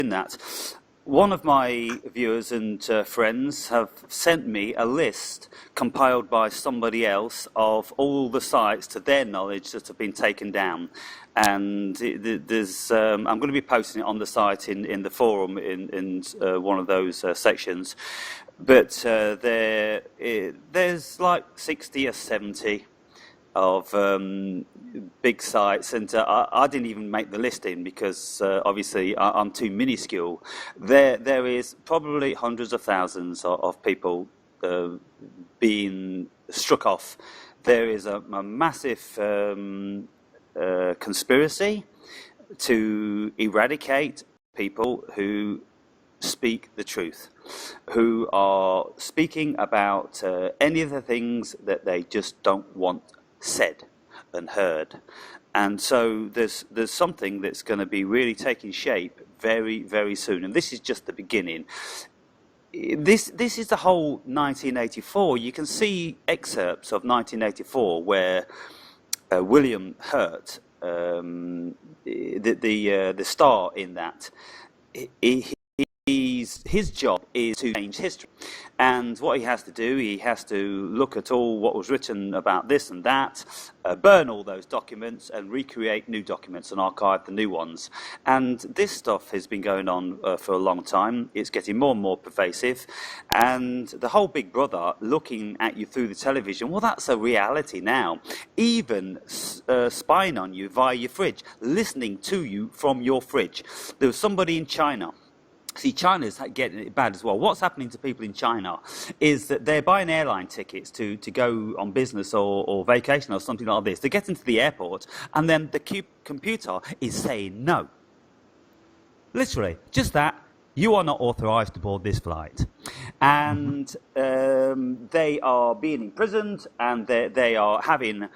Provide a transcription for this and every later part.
in that. One of my viewers and friends have sent me a list compiled by somebody else of all the sites, to their knowledge, that have been taken down. And there's, I'm going to be posting it on the site in the forum in one of those sections. But there's like 60 or 70 of big sites, and I didn't even make the listing because obviously I'm too minuscule. There is probably hundreds of thousands of people being struck off. There is a massive conspiracy to eradicate people who speak the truth, who are speaking about any of the things that they just don't want said and heard. And so there's something that's going to be really taking shape very, very soon. And this is just the beginning. This is the whole 1984. You can see excerpts of 1984 where William Hurt, the star in that, his job is to change history, and what he has to do, he has to look at all what was written about this and that, burn all those documents and recreate new documents and archive the new ones. And this stuff has been going on for a long time. It's getting more and more pervasive, and the whole Big Brother looking at you through the television, well, that's a reality now. Even spying on you via your fridge, listening to you from your fridge. There was somebody in China. See, China's getting it bad as well. What's happening to people in China is that they're buying airline tickets to go on business or vacation or something like this. They get into the airport, and then the computer is saying no. Literally, just that. You are not authorised to board this flight. And they are being imprisoned, and they are having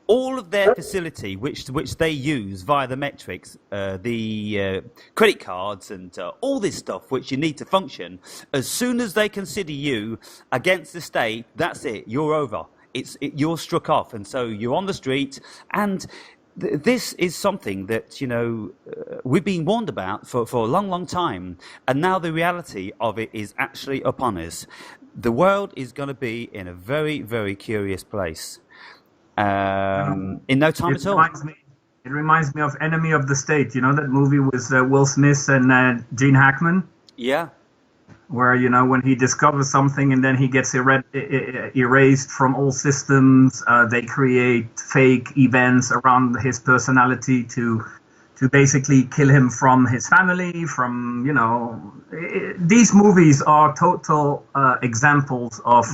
all of their facility, which they use via the metrics, the credit cards and all this stuff which you need to function, as soon as they consider you against the state, that's it, you're over. You're struck off, and so you're on the street. And this is something that, we've been warned about for a long, long time, and now the reality of it is actually upon us. The world is going to be in a very, very curious place. In no time at all. It reminds me of Enemy of the State. You know that movie with Will Smith and Gene Hackman? Yeah. Where, when he discovers something and then he gets erased from all systems, they create fake events around his personality to basically kill him from his family, from, these movies are total examples of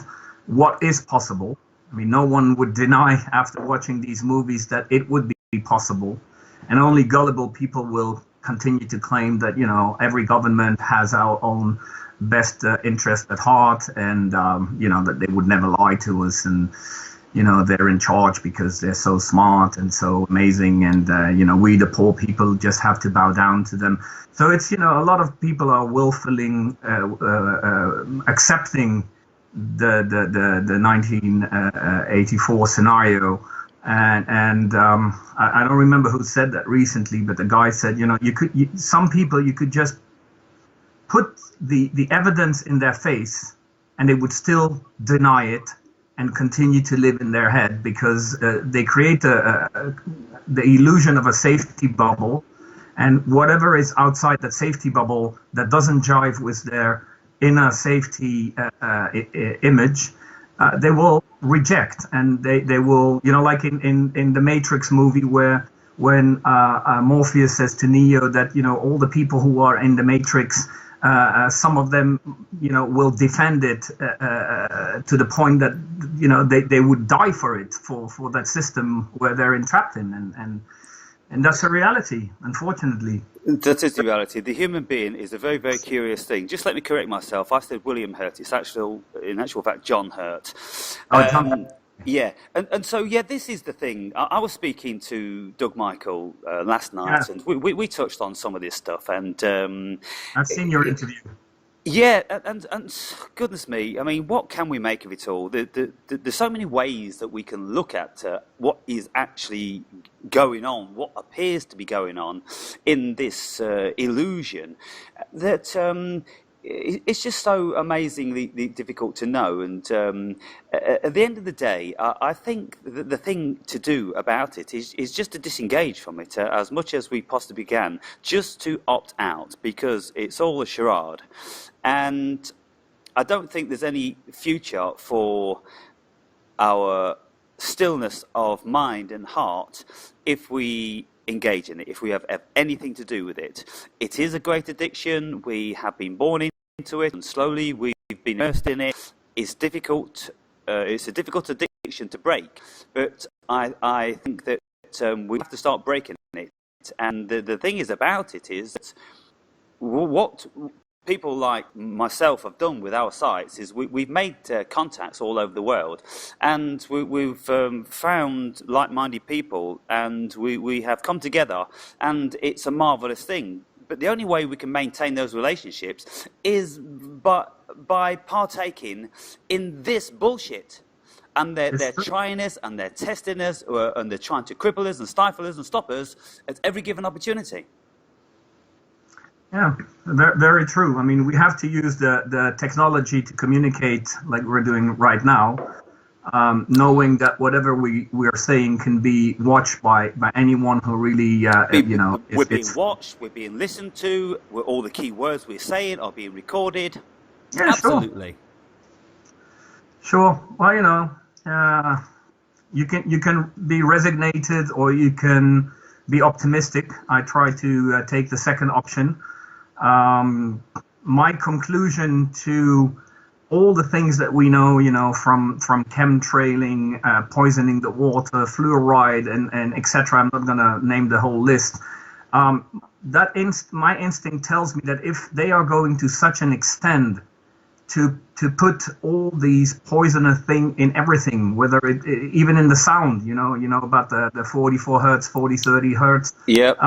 what is possible. I mean, no one would deny after watching these movies that it would be possible. And only gullible people will continue to claim that, every government has our own best interest at heart, and, that they would never lie to us. And, they're in charge because they're so smart and so amazing. And, we, the poor people, just have to bow down to them. So it's, a lot of people are willfully accepting the 1984 scenario, and I don't remember who said that recently, but the guy said, some people you could just put the evidence in their face and they would still deny it and continue to live in their head, because they create the illusion of a safety bubble, and whatever is outside that safety bubble that doesn't jive with their inner safety image, they will reject, and they will, like in the Matrix movie, where when Morpheus says to Neo that all the people who are in the Matrix, some of them will defend it to the point that they would die for it, for that system where they're entrapped in, and that's a reality, unfortunately. That is the reality. The human being is a very, very curious thing. Just let me correct myself. I said William Hurt. It's in actual fact, John Hurt. Yeah. And so, this is the thing. I was speaking to Doug Michael last night, and we touched on some of this stuff. And I've seen your interview. Yeah, and goodness me, I mean, what can we make of it all? There's so many ways that we can look at what is actually going on, what appears to be going on in this illusion, that it's just so amazingly difficult to know. And at the end of the day, I think the thing to do about it is just to disengage from it as much as we possibly can, just to opt out, because it's all a charade. And I don't think there's any future for our stillness of mind and heart if we engage in it, if we have anything to do with it. It is a great addiction. We have been born into it, and slowly we've been immersed in it. It's difficult. It's a difficult addiction to break, but I think that we have to start breaking it. And the thing is about it is that what people like myself have done with our sites is we've made contacts all over the world, and we've found like-minded people, and we have come together, and it's a marvelous thing. But the only way we can maintain those relationships is by partaking in this bullshit. And they're trying us, and they're testing us, and they're trying to cripple us and stifle us and stop us at every given opportunity. Yeah, very, very true. I mean, we have to use the technology to communicate like we're doing right now, knowing that whatever we are saying can be watched by anyone who really, we're being watched, we're being listened to, all the key words we're saying are being recorded. Yeah, absolutely. Sure. Well, you can be resignated, or you can be optimistic. I try to take the second option. My conclusion to all the things that we know, from chemtrailing, poisoning the water, fluoride, and etc. I'm not going to name the whole list. My instinct tells me that if they are going to such an extent to put all these poisonous thing in everything, whether even in the sound, about the 44 hertz, 30 hertz. Yep.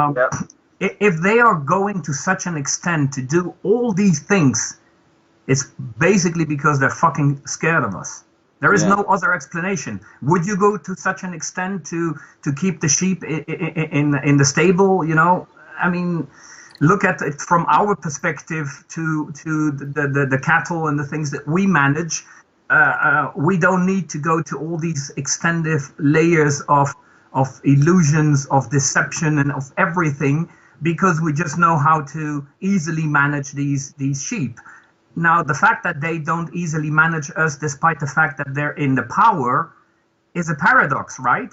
If they are going to such an extent to do all these things, it's basically because they're fucking scared of us. There is no other explanation. Would you go to such an extent to keep the sheep in the stable? I mean, look at it from our perspective to the cattle and the things that we manage. We don't need to go to all these extended layers of illusions, of deception, and of everything, because we just know how to easily manage these sheep. Now, the fact that they don't easily manage us, despite the fact that they're in the power, is a paradox, right?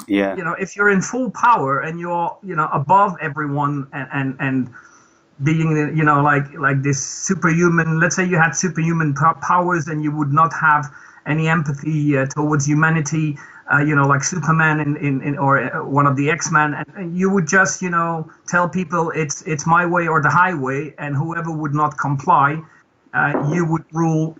Yeah. If you're in full power and you're, above everyone and being, like this superhuman, let's say you had superhuman powers and you would not have any empathy towards humanity, like Superman in or one of the X-Men, and you would just, tell people it's my way or the highway, and whoever would not comply, you would rule,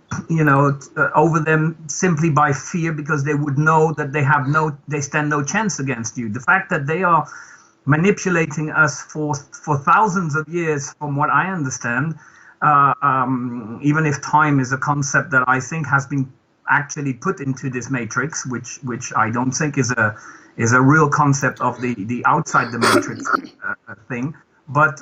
over them simply by fear, because they would know that they stand no chance against you. The fact that they are manipulating us for thousands of years, from what I understand, even if time is a concept that I think has been actually put into this matrix, which I don't think is a real concept of the outside the matrix thing. But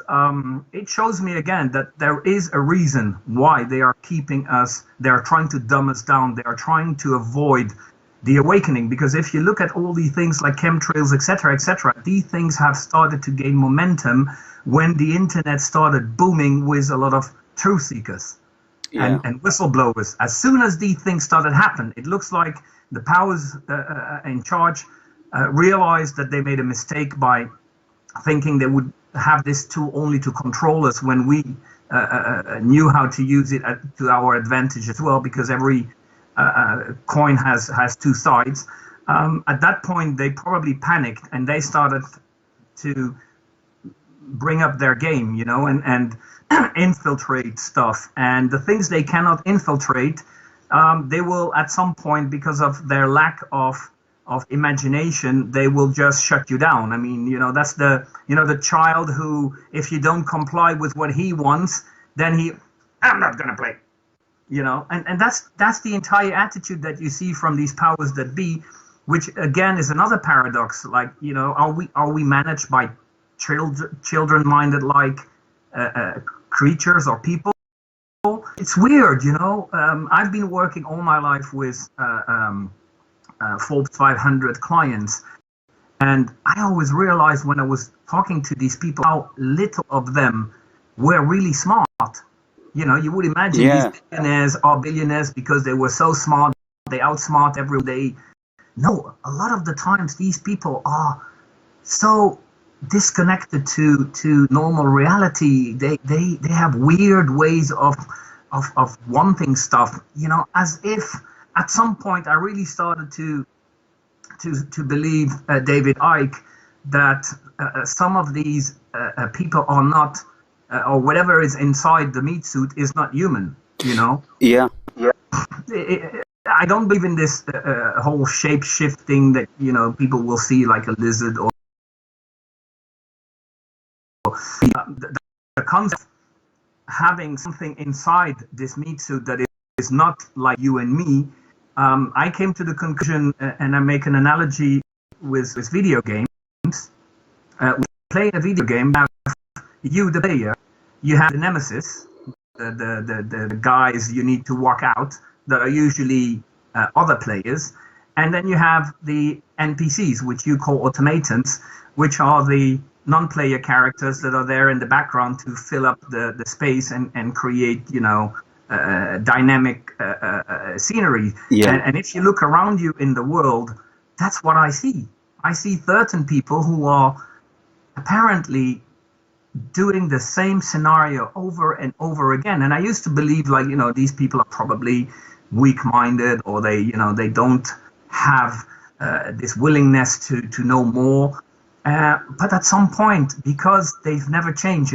it shows me again that there is a reason why they are keeping us. They are trying to dumb us down. They are trying to avoid the awakening. Because if you look at all these things like chemtrails, etc., these things have started to gain momentum when the internet started booming with a lot of truth seekers and whistleblowers. As soon as these things started happen, it looks like the powers in charge realized that they made a mistake by thinking they would have this tool only to control us, when we knew how to use it to our advantage as well, because every coin has two sides. At that point, they probably panicked and they started to bring up their game, and infiltrate stuff. And the things they cannot infiltrate, they will at some point, because of their lack of imagination, they will just shut you down. I mean, that's the child who, if you don't comply with what he wants, then I'm not going to play. And that's the entire attitude that you see from these powers that be, which again is another paradox. Like, are we managed by children minded like creatures or people? It's weird. I've been working all my life with Forbes 500 clients, and I always realized when I was talking to these people how little of them were really smart. You would imagine these billionaires are billionaires because they were so smart, they outsmart every day. No, a lot of the times these people are so disconnected to normal reality. They have weird ways of wanting stuff, as if at some point I really started to believe, David Icke, that some of these people are not, or whatever is inside the meat suit is not human, Yeah. I don't believe in this whole shape shifting that, people will see like a lizard or the concept of having something inside this meat suit that is not like you and me. I came to the conclusion, and I make an analogy with video games. We play a video game. You, the player, you have the nemesis, the guys you need to walk out that are usually other players, and then you have the NPCs, which you call automatons, which are the non-player characters that are there in the background to fill up the space and create, dynamic scenery. Yeah. And if you look around you in the world, that's what I see. I see certain people who are apparently doing the same scenario over and over again. And I used to believe, like, these people are probably weak-minded, or they don't have this willingness to know more. But at some point, because they've never changed,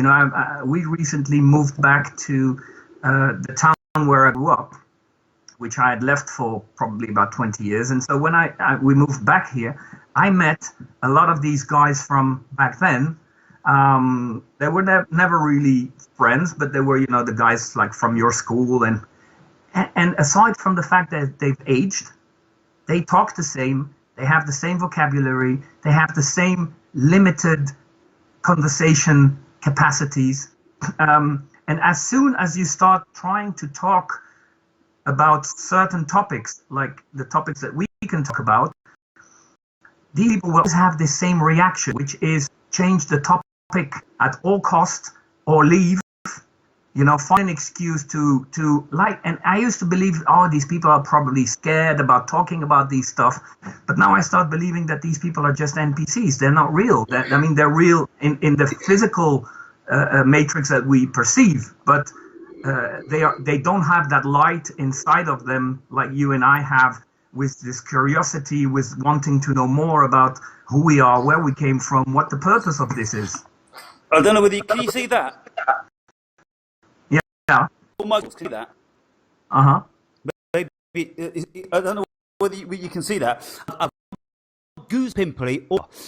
we recently moved back to the town where I grew up, which I had left for probably about 20 years. And so when we moved back here, I met a lot of these guys from back then. They were never really friends, but they were, the guys like from your school. And aside from the fact that they've aged, they talk the same, they have the same vocabulary, they have the same limited conversation capacities. And as soon as you start trying to talk about certain topics, like the topics that we can talk about, these people will always have the same reaction, which is change the topic at all costs or leave, find an excuse to like. And I used to believe, these people are probably scared about talking about these stuff. But now I start believing that these people are just NPCs. They're not real. They're real in the physical matrix that we perceive, but they don't have that light inside of them like you and I have, with this curiosity, with wanting to know more about who we are, where we came from, what the purpose of this is. I don't know whether can you see that? Yeah. Oh my God, see that? Maybe, I don't know whether you can see that. I've goose pimply,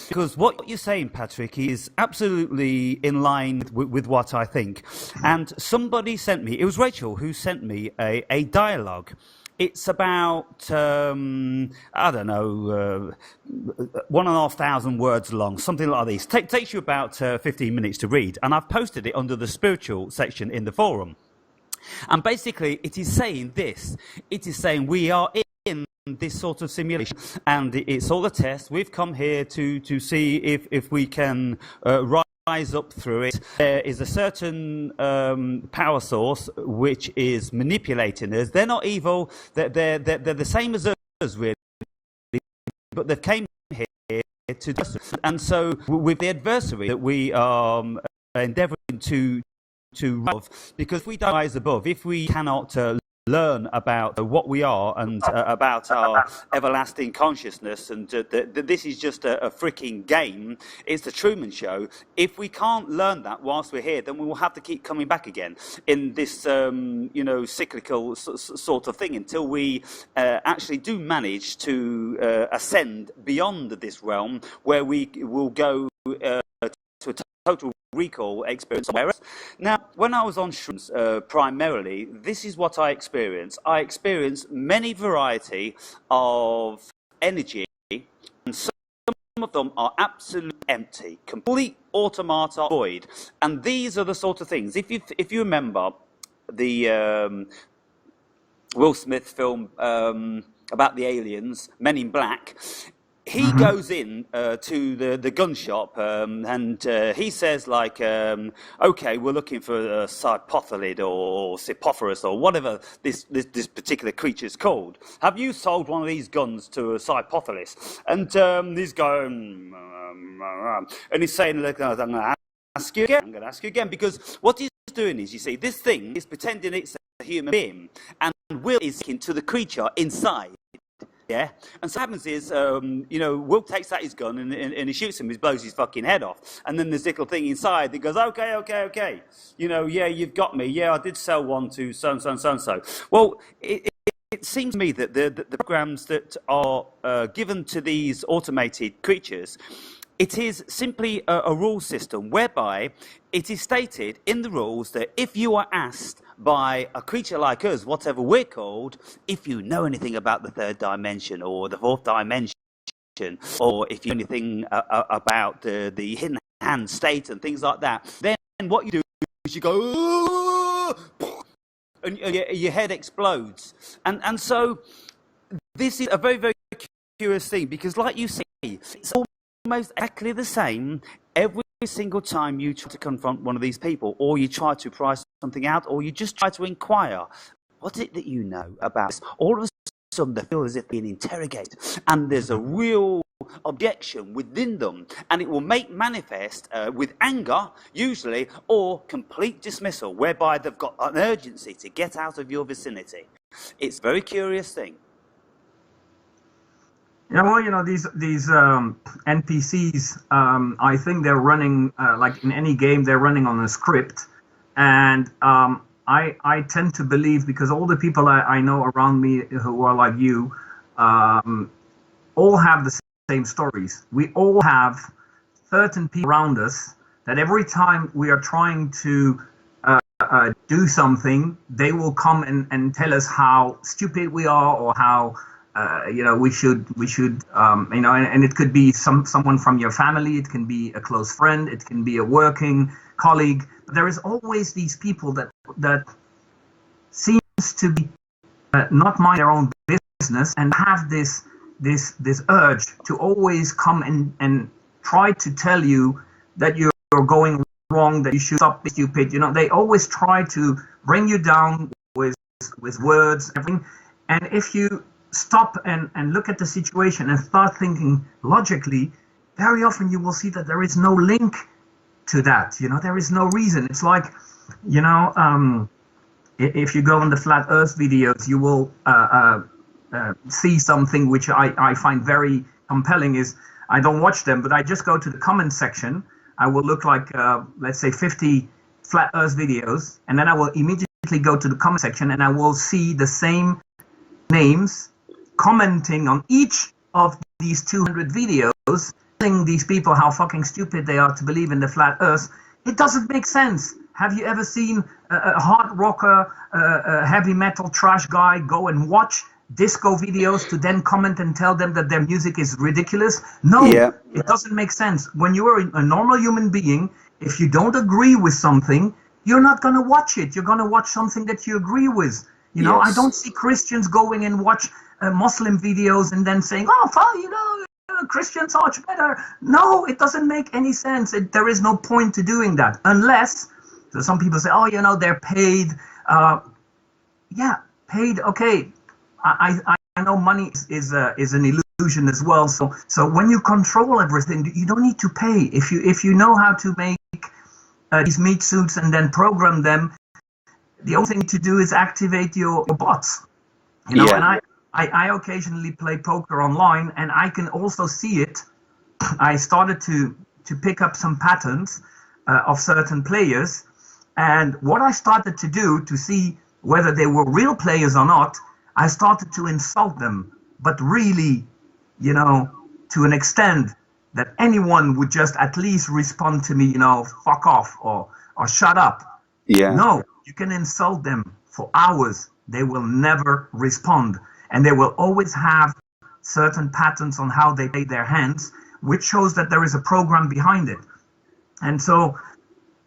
because what you're saying, Patrick, is absolutely in line with what I think. And somebody sent me, it was Rachel who sent me a dialogue. It's about, I don't know, 1,500 words long, something like this. Takes you about 15 minutes to read. And I've posted it under the spiritual section in the forum. And basically, it is saying this. It is saying we are in this sort of simulation, and it's all a test. We've come here to see if we can rise up through it. There is a certain power source which is manipulating us. They're not evil. They're the same as us, really, but they've came here to do us. And so, with the adversary that we are endeavouring to resolve, because if we don't rise above, if we cannot learn about what we are and about our everlasting consciousness, and this is just a freaking game, it's the Truman Show. If we can't learn that whilst we're here, then we will have to keep coming back again in this cyclical sort of thing, until we actually do manage to ascend beyond this realm, where we will go to a total recall experience. Now, when I was on shrooms, primarily, this is what I experienced. I experienced many variety of energy, and some of them are absolutely empty, complete automata void. And these are the sort of things. If you remember the Will Smith film about the aliens, Men in Black. He goes in to the gun shop and he says, like, okay, we're looking for a cypothalid or Cypophorus or whatever this particular creature is called. Have you sold one of these guns to a Cypothalus? And he's going, and he's saying, look, I'm going to ask you again. I'm going to ask you again, because what he's doing is, you see, this thing is pretending it's a human being, and Will is into the creature inside. Yeah, and so what happens is, Will takes out his gun and he shoots him. He blows his fucking head off. And then there's this little thing inside that goes, okay. Yeah, you've got me. Yeah, I did sell one to so-and-so. Well, it seems to me that the programs that are given to these automated creatures, it is simply a rule system whereby it is stated in the rules that if you are asked by a creature like us, whatever we're called, if you know anything about the third dimension or the fourth dimension, or if you know anything about the hidden hand state and things like that, then what you do is you go, and your head explodes. And so this is a very, very curious thing, because like you say, it's almost exactly the same every single time you try to confront one of these people, or you try to pry something out, or you just try to inquire, what is it that you know about this? All of a sudden they feel as if being interrogated, and there's a real objection within them, and it will make manifest with anger usually, or complete dismissal, whereby they've got an urgency to get out of your vicinity. It's a very curious thing. Yeah, well, these NPCs, I think they're running, like in any game, they're running on a script. And I tend to believe, because all the people I know around me who are like you, all have the same stories. We all have certain people around us that every time we are trying to do something, they will come and tell us how stupid we are, or how we should, and it could be someone from your family, it can be a close friend, it can be a working colleague. But there is always these people that seems to be not mind their own business, and have this urge to always come and try to tell you that you're going wrong, that you should stop being stupid. They always try to bring you down with words, everything. And if you stop and look at the situation and start thinking logically, very often you will see that there is no link to that. There is no reason. It's like, if you go on the Flat Earth videos, you will see something which I find very compelling. Is I don't watch them, but I just go to the comment section. I will look like, let's say 50 Flat Earth videos, and then I will immediately go to the comment section, and I will see the same names commenting on each of these 200 videos, telling these people how fucking stupid they are to believe in the flat earth. It doesn't make sense. Have you ever seen a hard rocker, a heavy metal trash guy go and watch disco videos to then comment and tell them that their music is ridiculous? No, It doesn't make sense. When you are a normal human being, if you don't agree with something, you're not going to watch it. You're going to watch something that you agree with. I don't see Christians going and watch Muslim videos and then saying, Christians are much better. No, it doesn't make any sense. There is no point to doing that, unless, so some people say, they're paid. Paid, okay. I know money is an illusion as well. So when you control everything, you don't need to pay. If you know how to make these meat suits and then program them, the only thing to do is activate your bots. And I occasionally play poker online, and I can also see it. I started to pick up some patterns of certain players, and what I started to do to see whether they were real players or not, I started to insult them, but really, to an extent that anyone would just at least respond to me, fuck off or shut up. Yeah. No, you can insult them for hours. They will never respond. And they will always have certain patterns on how they play their hands, which shows that there is a program behind it. And so,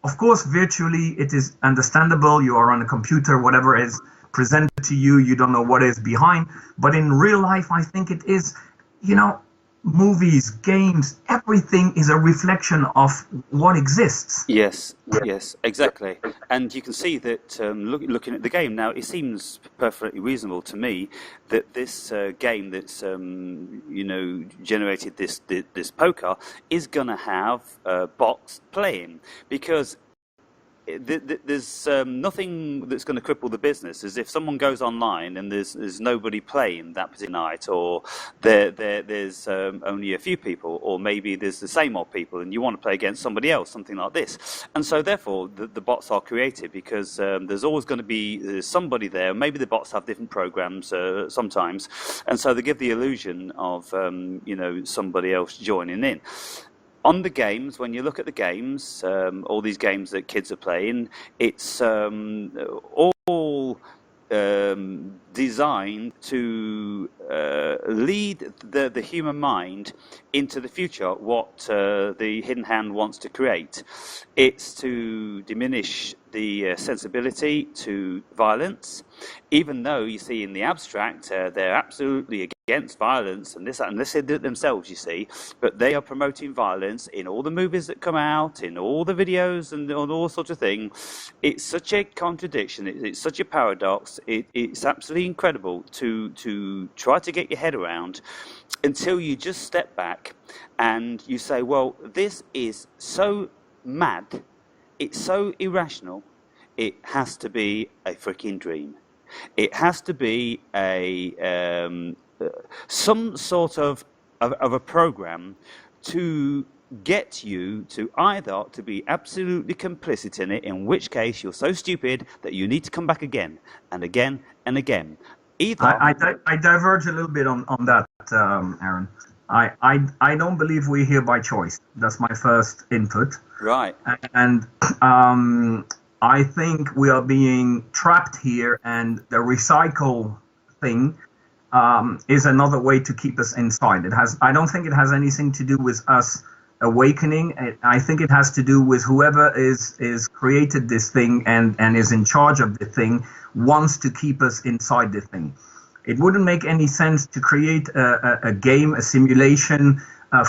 of course, virtually it is understandable. You are on a computer, whatever is presented to you, you don't know what is behind. But in real life, I think it is, movies, games, everything is a reflection of what exists. Yes, exactly. And you can see that looking at the game now, it seems perfectly reasonable to me that this game that's generated this poker is going to have bots playing, because there's nothing that's going to cripple the business. As if someone goes online and there's nobody playing that particular night, or there's only a few people, or maybe there's the same old people and you want to play against somebody else, something like this. And so therefore the bots are created, because there's always going to be somebody there. Maybe the bots have different programs sometimes, and so they give the illusion of somebody else joining in. On the games, when you look at the games, all these games that kids are playing, it's all designed to lead the human mind into the future, what the hidden hand wants to create. It's to diminish the sensibility to violence, even though you see in the abstract they're absolutely against violence and this, unless they do it themselves, you see, but they are promoting violence in all the movies that come out, in all the videos and all sorts of things. It's such a contradiction, it's such a paradox, it's absolutely incredible to try to get your head around, until you just step back and you say, well, this is so mad, it's so irrational, it has to be a freaking dream. It has to be some sort of a program to get you to either to be absolutely complicit in it, in which case you're so stupid that you need to come back again and again and again. I diverge a little bit on that, Aaron. I don't believe we're here by choice. That's my first input. Right. And I think we are being trapped here, and the recycle thing is another way to keep us inside. I don't think it has anything to do with us awakening. I think it has to do with whoever is created this thing and is in charge of the thing wants to keep us inside the thing. It wouldn't make any sense to create a game, a simulation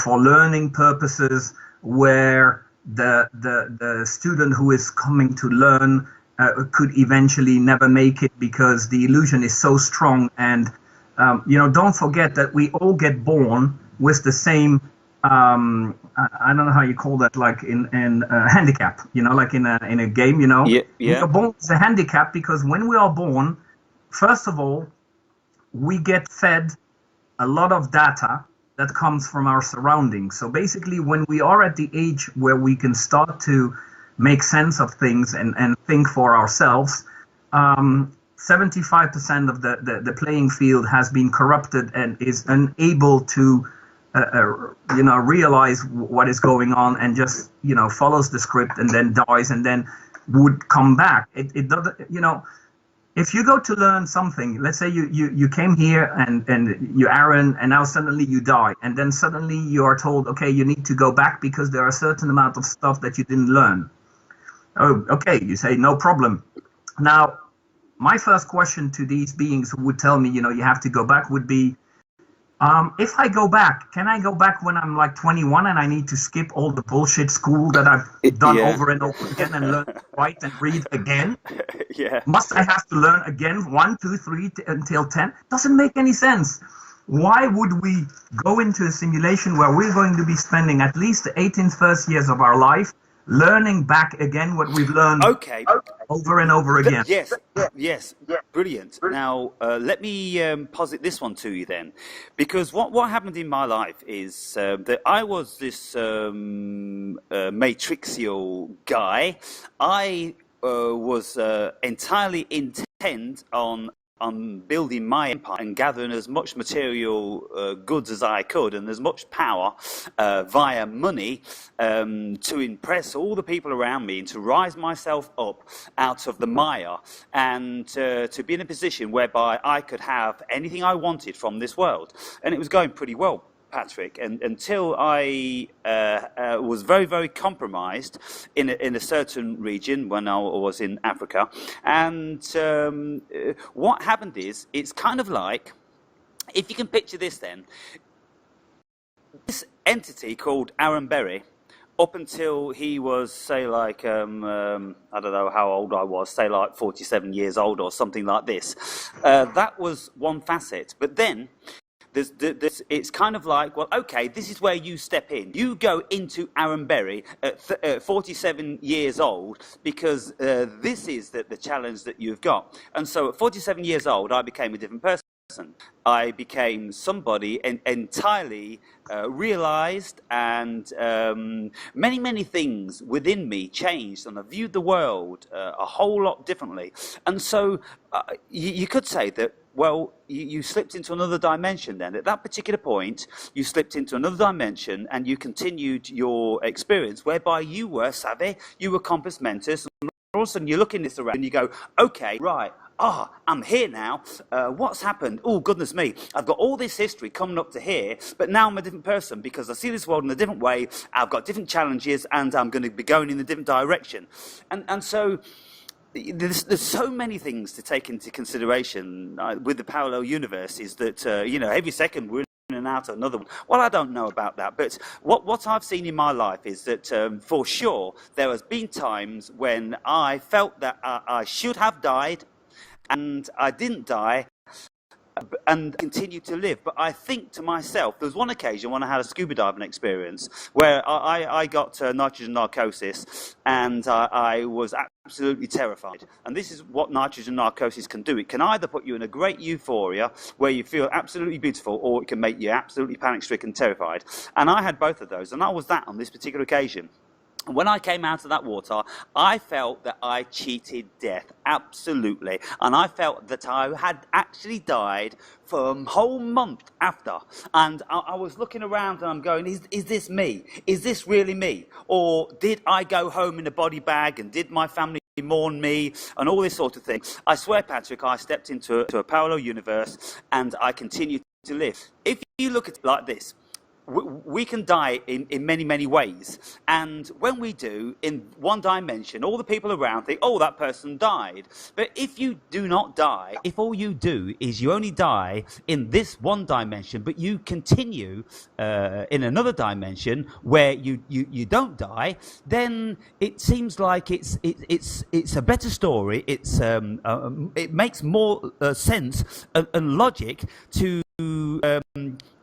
for learning purposes, where the student who is coming to learn could eventually never make it, because the illusion is so strong. And don't forget that we all get born with the same I don't know how you call that, like in handicap, like in a game, Yeah. We are born with a handicap because when we are born, first of all, we get fed a lot of data that comes from our surroundings. So basically, when we are at the age where we can start to make sense of things and think for ourselves, 75% of the playing field has been corrupted and is unable to realize what is going on, and just follows the script and then dies and then would come back. It doesn't, if you go to learn something, let's say you came here and you Aaron, and now suddenly you die, and then suddenly you are told, okay, you need to go back because there are a certain amount of stuff that you didn't learn. Oh, okay, you say no problem. Now, my first question to these beings who would tell me, you have to go back, would be, if I go back, can I go back when I'm like 21 and I need to skip all the bullshit school that I've done over and over again and learn to write and read again? Yeah. Must I have to learn again 1, 2, 3 until 10? Doesn't make any sense. Why would we go into a simulation where we're going to be spending at least the 18th first years of our life learning back again what we've learned over and over again? Yes, brilliant. Now, let me posit this one to you then, because what happened in my life is that I was this matrixial guy. I was entirely intent on on building my empire and gathering as much material goods as I could and as much power via money to impress all the people around me and to rise myself up out of the mire and to be in a position whereby I could have anything I wanted from this world. And it was going pretty well, Patrick, and until I was very, very compromised in a certain region when I was in Africa. And what happened is, it's kind of like, if you can picture this then, this entity called Aaron Berry, up until he was, say, like, I don't know how old I was, say like 47 years old or something like this, that was one facet. But then, it's kind of like, well, okay, this is where you step in. You go into Aaron Berry at 47 years old because this is the challenge that you've got. And so at 47 years old, I became a different person. I became somebody entirely realized, and many, many things within me changed, and I viewed the world a whole lot differently. And so you could say that, well, you slipped into another dimension then. At that particular point, you slipped into another dimension and you continued your experience whereby you were savvy, you were compos mentis, and all of a sudden you're looking this around and you go, okay, right, I'm here now. What's happened? Oh, goodness me. I've got all this history coming up to here, but now I'm a different person because I see this world in a different way. I've got different challenges and I'm going to be going in a different direction. And so there's so many things to take into consideration with the parallel universe, is that, every second we're in and out of another one. Well, I don't know about that, but what I've seen in my life is that for sure there has been times when I felt that I should have died, and I didn't die, and continued to live. But I think to myself, there was one occasion when I had a scuba diving experience where I got nitrogen narcosis, and I was absolutely terrified. And this is what nitrogen narcosis can do. It can either put you in a great euphoria where you feel absolutely beautiful, or it can make you absolutely panic-stricken, terrified. And I had both of those, and I was that on this particular occasion. When I came out of that water, I felt that I cheated death, absolutely. And I felt that I had actually died for a whole month after. And I was looking around and I'm going, is this me? Is this really me? Or did I go home in a body bag, and did my family mourn me, and all this sort of thing? I swear, Patrick, I stepped into a parallel universe and I continued to live. If you look at it like this, we can die in many, many ways. And when we do, in one dimension, all the people around think, oh, that person died. But if you do not die, if all you do is you only die in this one dimension, but you continue in another dimension where you don't die, then it seems like it's a better story. It makes more sense and logic to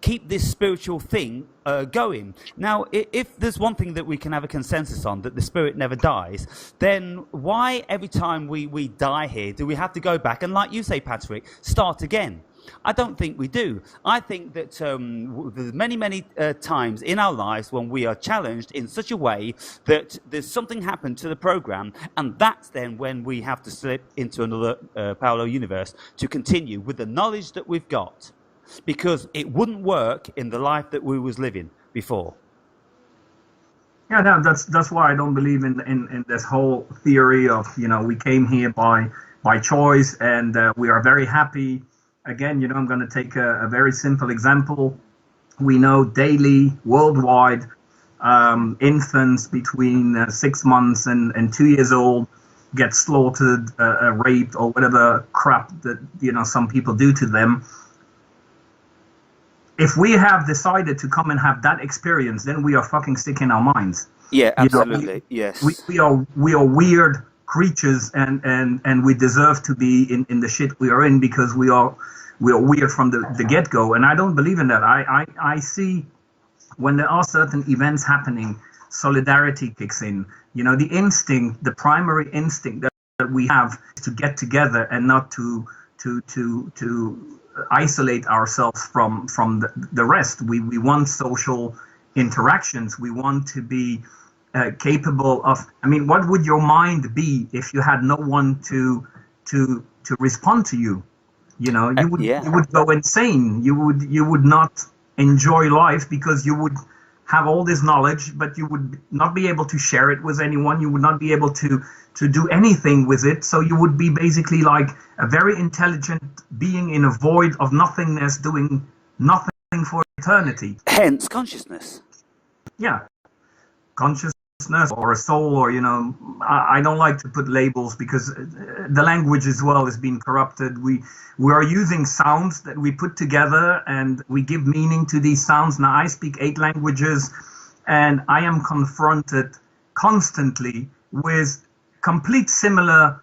keep this spiritual thing going. Now, if there's one thing that we can have a consensus on, that the spirit never dies, then why every time we die here do we have to go back and, like you say, Patrick, start again? I don't think we do. I think that there's many, many times in our lives when we are challenged in such a way that there's something happened to the program, and that's then when we have to slip into another parallel universe to continue with the knowledge that we've got, because it wouldn't work in the life that we was living before. Yeah, no, that's why I don't believe in this whole theory of, we came here by choice and we are very happy. Again, I'm going to take a very simple example. We know daily, worldwide, infants between 6 months and 2 years old get slaughtered, raped, or whatever crap that, some people do to them. If we have decided to come and have that experience, then we are fucking sick in our minds. Yeah, absolutely. Yes. We are weird creatures, and we deserve to be in the shit we are in because we are weird from the get-go. And I don't believe in that. I see when there are certain events happening, solidarity kicks in. The instinct, the primary instinct that we have is to get together and not to isolate ourselves from the rest. We want social interactions. We want to be capable of. What would your mind be if you had no one to respond to you? You know, Yeah. you would go insane. You would not enjoy life because you would have all this knowledge, but you would not be able to share it with anyone. You would not be able to do anything with it. So you would be basically like a very intelligent being in a void of nothingness, doing nothing for eternity. Hence consciousness. Yeah, consciousness or a soul, or I don't like to put labels because the language as well is being corrupted. We are using sounds that we put together and we give meaning to these sounds. Now I speak 8 languages and I am confronted constantly with complete similar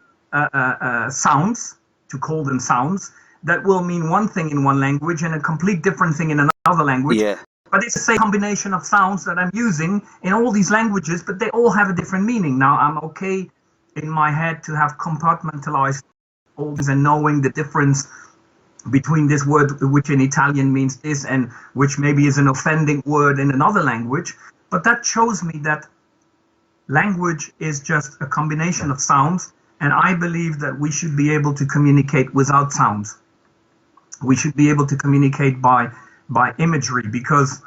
sounds, to call them sounds, that will mean one thing in one language and a complete different thing in another language. Yeah. But it's the same combination of sounds that I'm using in all these languages, but they all have a different meaning. Now, I'm okay in my head to have compartmentalized all these and knowing the difference between this word, which in Italian means this, and which maybe is an offending word in another language. But that shows me that language is just a combination of sounds, and I believe that we should be able to communicate without sounds. We should be able to communicate by imagery, because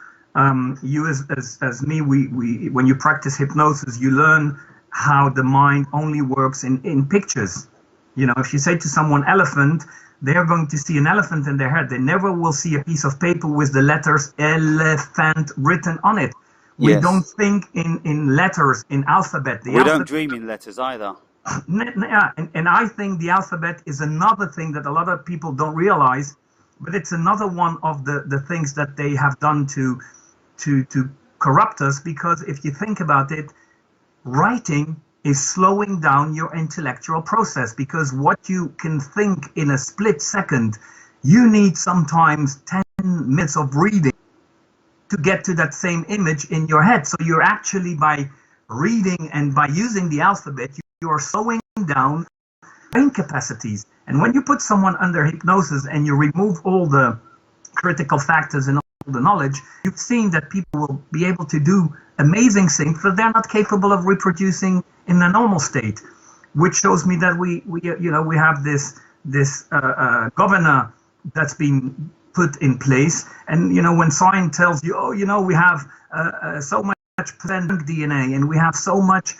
you as me, we when you practice hypnosis, you learn how the mind only works in pictures. If you say to someone elephant, they are going to see an elephant in their head. They never will see a piece of paper with the letters elephant written on it. We don't think in letters, in alphabet. We don't dream in letters either. Yeah, and I think the alphabet is another thing that a lot of people don't realize. But it's another one of the things that they have done to corrupt us, because if you think about it, writing is slowing down your intellectual process, because what you can think in a split second, you need sometimes 10 minutes of reading to get to that same image in your head. So you're actually, by reading and by using the alphabet, you are slowing down brain capacities. And when you put someone under hypnosis and you remove all the critical factors and all the knowledge, you've seen that people will be able to do amazing things that they're not capable of reproducing in the normal state, which shows me that we have this governor that's been put in place. And when science tells you, we have so much DNA and we have so much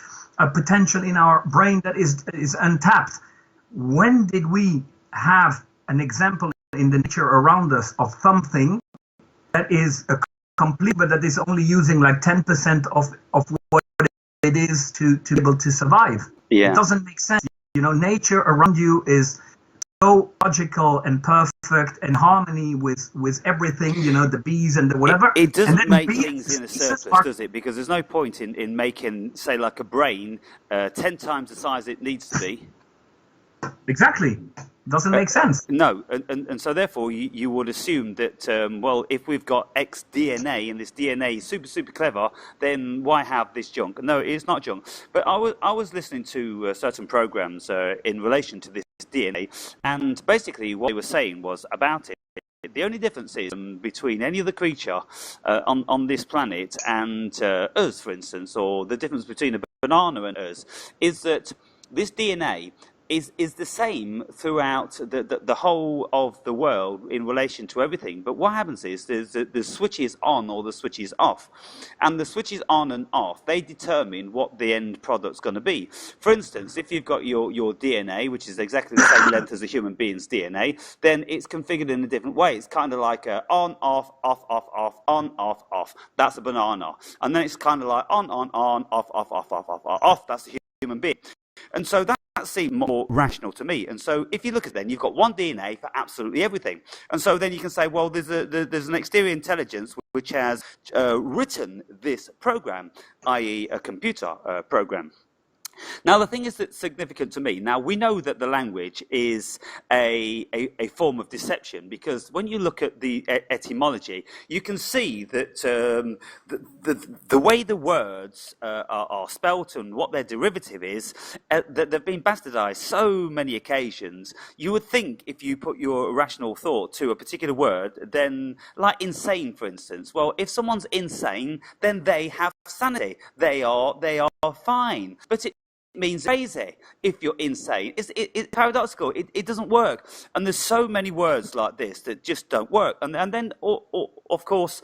potential in our brain that is untapped. When did we have an example in the nature around us of something that is a complete, but that is only using like 10% of what it is to be able to survive? Yeah. It doesn't make sense. Nature around you is so logical and perfect and harmony with everything, the bees and the whatever. It doesn't make things in a surplus, does it? Because there's no point in making, say, like a brain 10 times the size it needs to be. Exactly. Doesn't make sense. No, and so therefore you would assume that, if we've got X DNA and this DNA is super, super clever, then why have this junk? No, it's not junk. But I was listening to certain programs in relation to this DNA, and basically what they were saying was about it. The only difference is between any other creature on this planet and us, for instance, or the difference between a banana and us, is that this DNA is the same throughout the whole of the world in relation to everything. But what happens is the switch is on or the switch is off. And the switch is on and off, they determine what the end product's going to be. For instance, if you've got your DNA, which is exactly the same length as a human being's DNA, then it's configured in a different way. It's kind of like a on, off, off, off, off, on, off, off. That's a banana. And then it's kind of like on, off, off, off, off, off, off. That's a human being. And so that seemed more rational to me. And so if you look at it, then you've got one DNA for absolutely everything. And so then you can say, well, there's an exterior intelligence which has written this program, i.e. a computer program. Now, the thing is that's significant to me. Now, we know that the language is a form of deception, because when you look at the etymology, you can see that the way the words are spelt and what their derivative is, that they've been bastardized so many occasions. You would think if you put your rational thought to a particular word, then, like insane, for instance, well, if someone's insane, then they have sanity. They are fine. But it means crazy if you're insane. It's paradoxical. It doesn't work. And there's so many words like this that just don't work. And then, of course,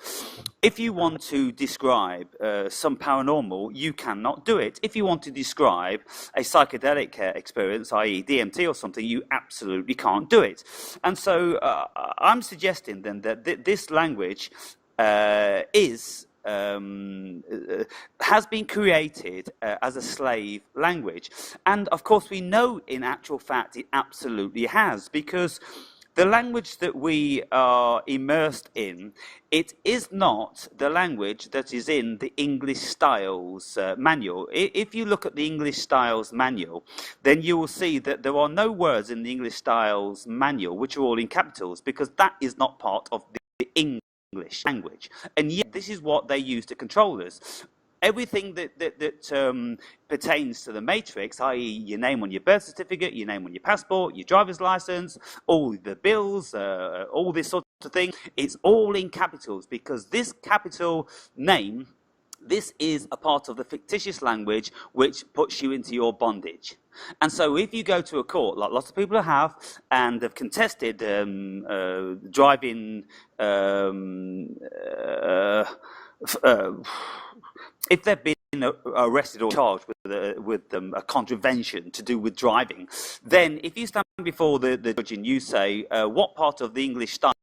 if you want to describe some paranormal, you cannot do it. If you want to describe a psychedelic experience, i.e. DMT or something, you absolutely can't do it. And so I'm suggesting then that this language has been created as a slave language. And of course we know in actual fact it absolutely has, because the language that we are immersed in, it is not the language that is in the English Styles manual. If you look at the English Styles manual, then you will see that there are no words in the English Styles manual which are all in capitals, because that is not part of the English language. And yet this is what they use to control us. Everything that pertains to the matrix, i.e. your name on your birth certificate, your name on your passport, your driver's license, all the bills, all this sort of thing, it's all in capitals, because this capital name, this is a part of the fictitious language which puts you into your bondage. And so if you go to a court, like lots of people have, and have contested driving, if they've been arrested or charged with a contravention to do with driving, then if you stand before the judge and you say, what part of the English Styles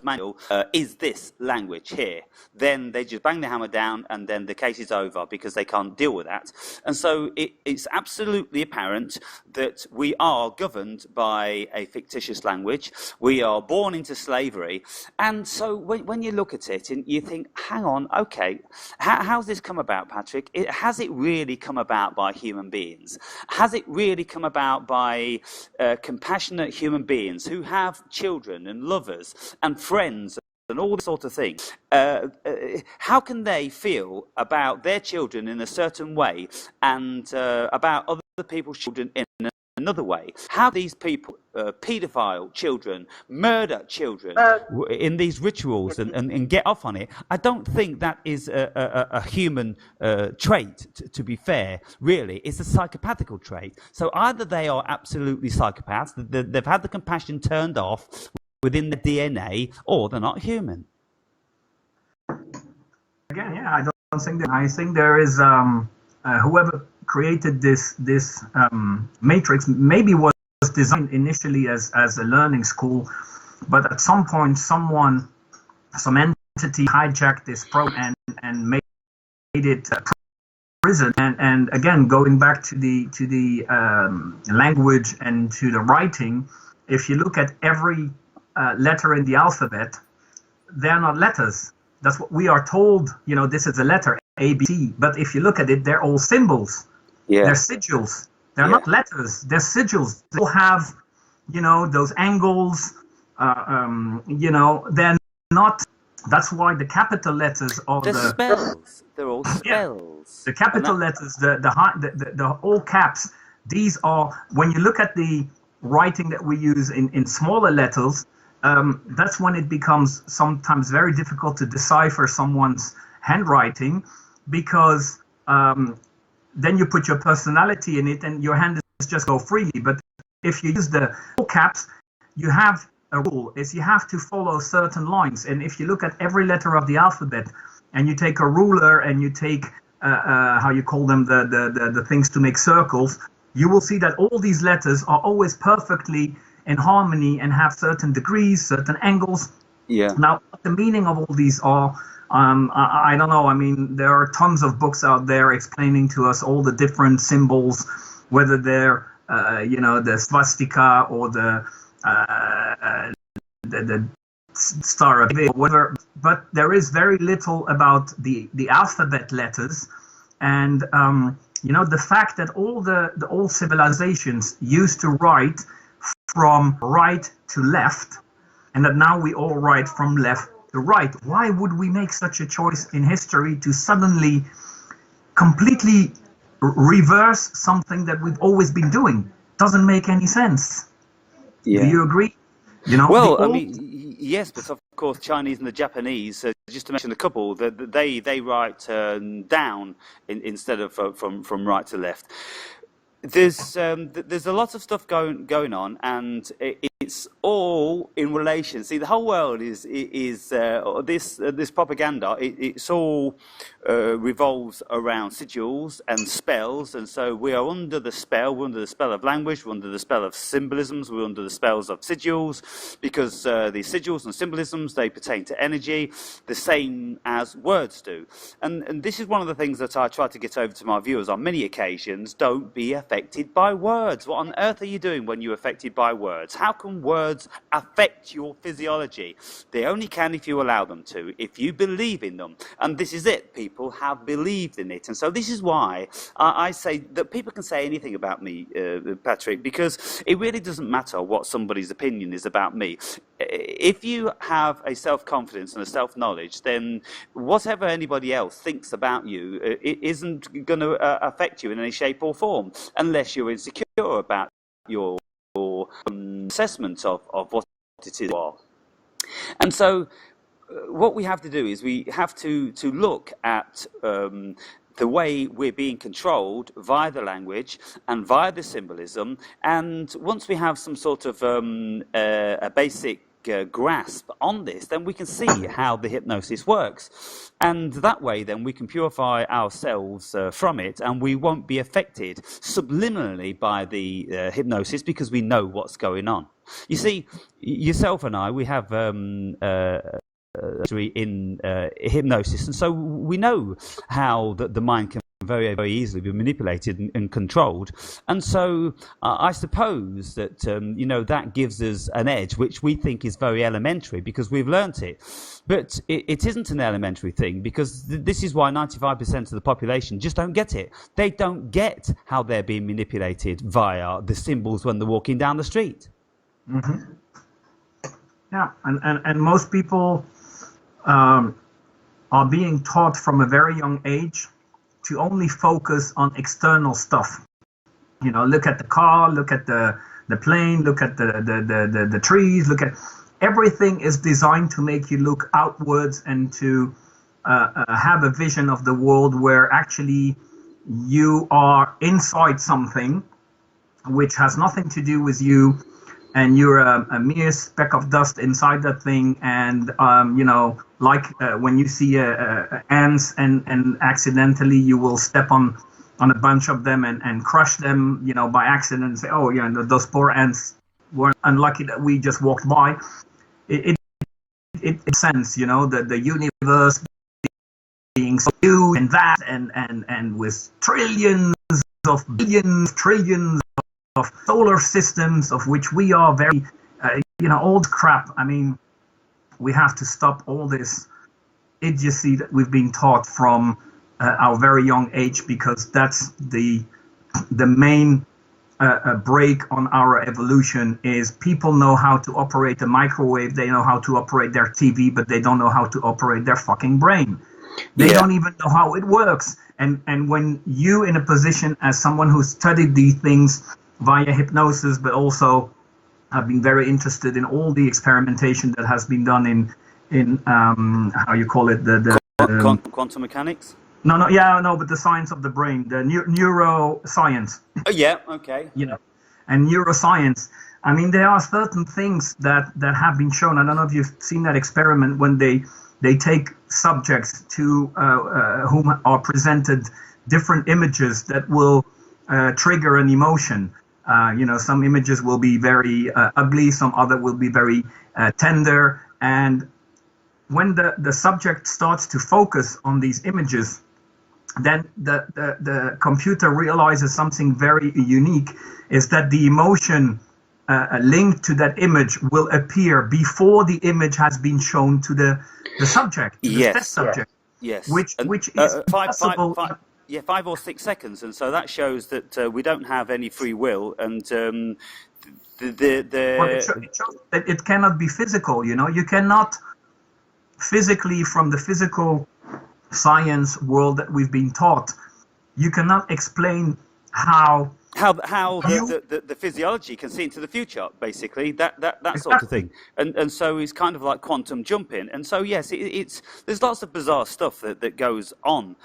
manual is this language here, then they just bang the hammer down and then the case is over, because they can't deal with that. And so it's absolutely apparent that we are governed by a fictitious language. We are born into slavery. And so when you look at it and you think, hang on, okay, how's this come about, Patrick? Has it really come about by human beings? Has it really come about by compassionate human beings who have children and lovers and friends and all this sort of thing? How can they feel about their children in a certain way and about other people's children in another way? How these people, paedophile children, murder children in these rituals and get off on it? I don't think that is a human trait, to be fair, really. It's a psychopathical trait. So either they are absolutely psychopaths, they've had the compassion turned off within the DNA, or they're not human. Again, yeah, I don't think that. I think there is whoever created this matrix maybe was designed initially as a learning school, but at some point some entity hijacked this program and made it prison. And again, going back to the language and to the writing, if you look at every letter in the alphabet, they're not letters. That's what we are told. You know, this is a letter, A, B, C. But if you look at it, they're all symbols. Yeah. They're sigils. They're not letters. They're sigils. They all have, you know, those angles. You know, they're not. That's why the capital letters are the spells. They're all spells. Yeah. The capital letters, the all caps. These are, when you look at the writing that we use in smaller letters, that's when it becomes sometimes very difficult to decipher someone's handwriting, because then you put your personality in it and your hand is just go freely. But if you use the all caps, you have a rule, is you have to follow certain lines. And if you look at every letter of the alphabet and you take a ruler and you take how you call them, the things to make circles, you will see that all these letters are always perfectly in harmony and have certain degrees, certain angles. Yeah. Now, what the meaning of all these are, I don't know. I mean, there are tons of books out there explaining to us all the different symbols, whether they're, you know, the swastika or the Star of David or whatever. But there is very little about the alphabet letters, and you know, the fact that all the old civilizations used to write from right to left, and that now we all write from left to right. Why would we make such a choice in history to suddenly completely reverse something that we've always been doing? Doesn't make any sense. Yeah. Do you agree? You know, well, I mean, yes, but of course, Chinese and the Japanese, just to mention a couple, they write down instead of from right to left. there's a lot of stuff going on, and it's all in relation. See, the whole world is this propaganda. It's all revolves around sigils and spells, and so we are under the spell. We're under the spell of language. We're under the spell of symbolisms. We're under the spells of sigils, because the sigils and symbolisms, they pertain to energy, the same as words do. And this is one of the things that I try to get over to my viewers on many occasions. Don't be affected by words. What on earth are you doing when you're affected by words? How can words affect your physiology? They only can if you allow them to, if you believe in them. And this is it. People have believed in it. And so this is why I say that people can say anything about me, Patrick, because it really doesn't matter what somebody's opinion is about me. If you have a self-confidence and a self-knowledge, then whatever anybody else thinks about you, it isn't going to affect you in any shape or form, unless you're insecure about your assessment of what it is. And so what we have to do is we have to look at the way we're being controlled via the language and via the symbolism. And once we have some sort of a basic grasp on this, then we can see how the hypnosis works. And that way, then, we can purify ourselves from it, and we won't be affected subliminally by the hypnosis, because we know what's going on. You see, yourself and I, we have in hypnosis, and so we know how the mind can very, very easily be manipulated and controlled. And so I suppose that that gives us an edge, which we think is very elementary because we've learnt it. But it isn't an elementary thing, because this is why 95% of the population just don't get it. They don't get how they're being manipulated via the symbols when they're walking down the street. Mm-hmm. Yeah, and most people are being taught from a very young age to only focus on external stuff. Look at the car, look at the plane, look at the trees, look at everything is designed to make you look outwards and to have a vision of the world where actually you are inside something which has nothing to do with you, and you're a mere speck of dust inside that thing. And when you see ants and accidentally you will step on a bunch of them and crush them, by accident, and say, oh yeah, those poor ants were unlucky that we just walked by. It makes sense, the universe being so huge and vast and with trillions of billions, trillions of solar systems, of which we are very, old crap. I mean, we have to stop all this idiocy that we've been taught from our very young age, because that's the main break on our evolution. Is people know how to operate a microwave, they know how to operate their TV, but they don't know how to operate their fucking brain. They don't even know how it works. And when you, in a position as someone who studied these things via hypnosis, but also I've been very interested in all the experimentation that has been done in how you call it, the quantum mechanics. But the science of the brain, the neuroscience. Oh yeah, okay. And neuroscience. I mean, there are certain things that have been shown. I don't know if you've seen that experiment when they take subjects to whom are presented different images that will trigger an emotion. Some images will be very ugly, some other will be very tender. And when the subject starts to focus on these images, then the computer realizes something very unique, is that the emotion linked to that image will appear before the image has been shown to the subject, to the test subject. Yes. Which is possible. 5 or 6 seconds, and so that shows that we don't have any free will, and it shows that it cannot be physical. You cannot physically, from the physical science world that we've been taught, you cannot explain how the physiology can see into the future, basically, that exactly. Sort of thing, and so it's kind of like quantum jumping. And so yes, there's lots of bizarre stuff that goes on.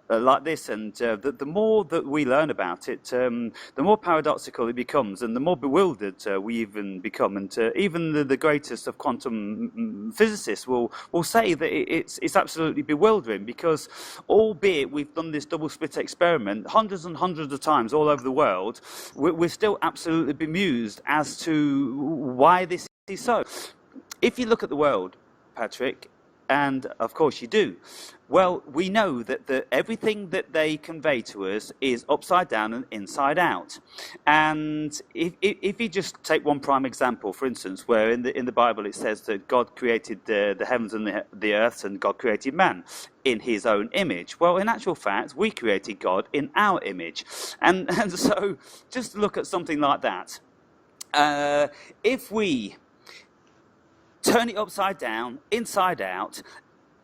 like this, and the more that we learn about it, the more paradoxical it becomes, and the more bewildered we even become. And even the greatest of quantum physicists will say that it's absolutely bewildering, because albeit we've done this double slit experiment hundreds and hundreds of times all over the world, we're still absolutely bemused as to why this is so. If you look at the world, Patrick, and of course you do, well, we know that everything that they convey to us is upside down and inside out. And if you just take one prime example, for instance, where in the Bible it says that God created the heavens and the earth, and God created man in his own image. Well, in actual fact, we created God in our image. And so just look at something like that. If we turn it upside down, inside out,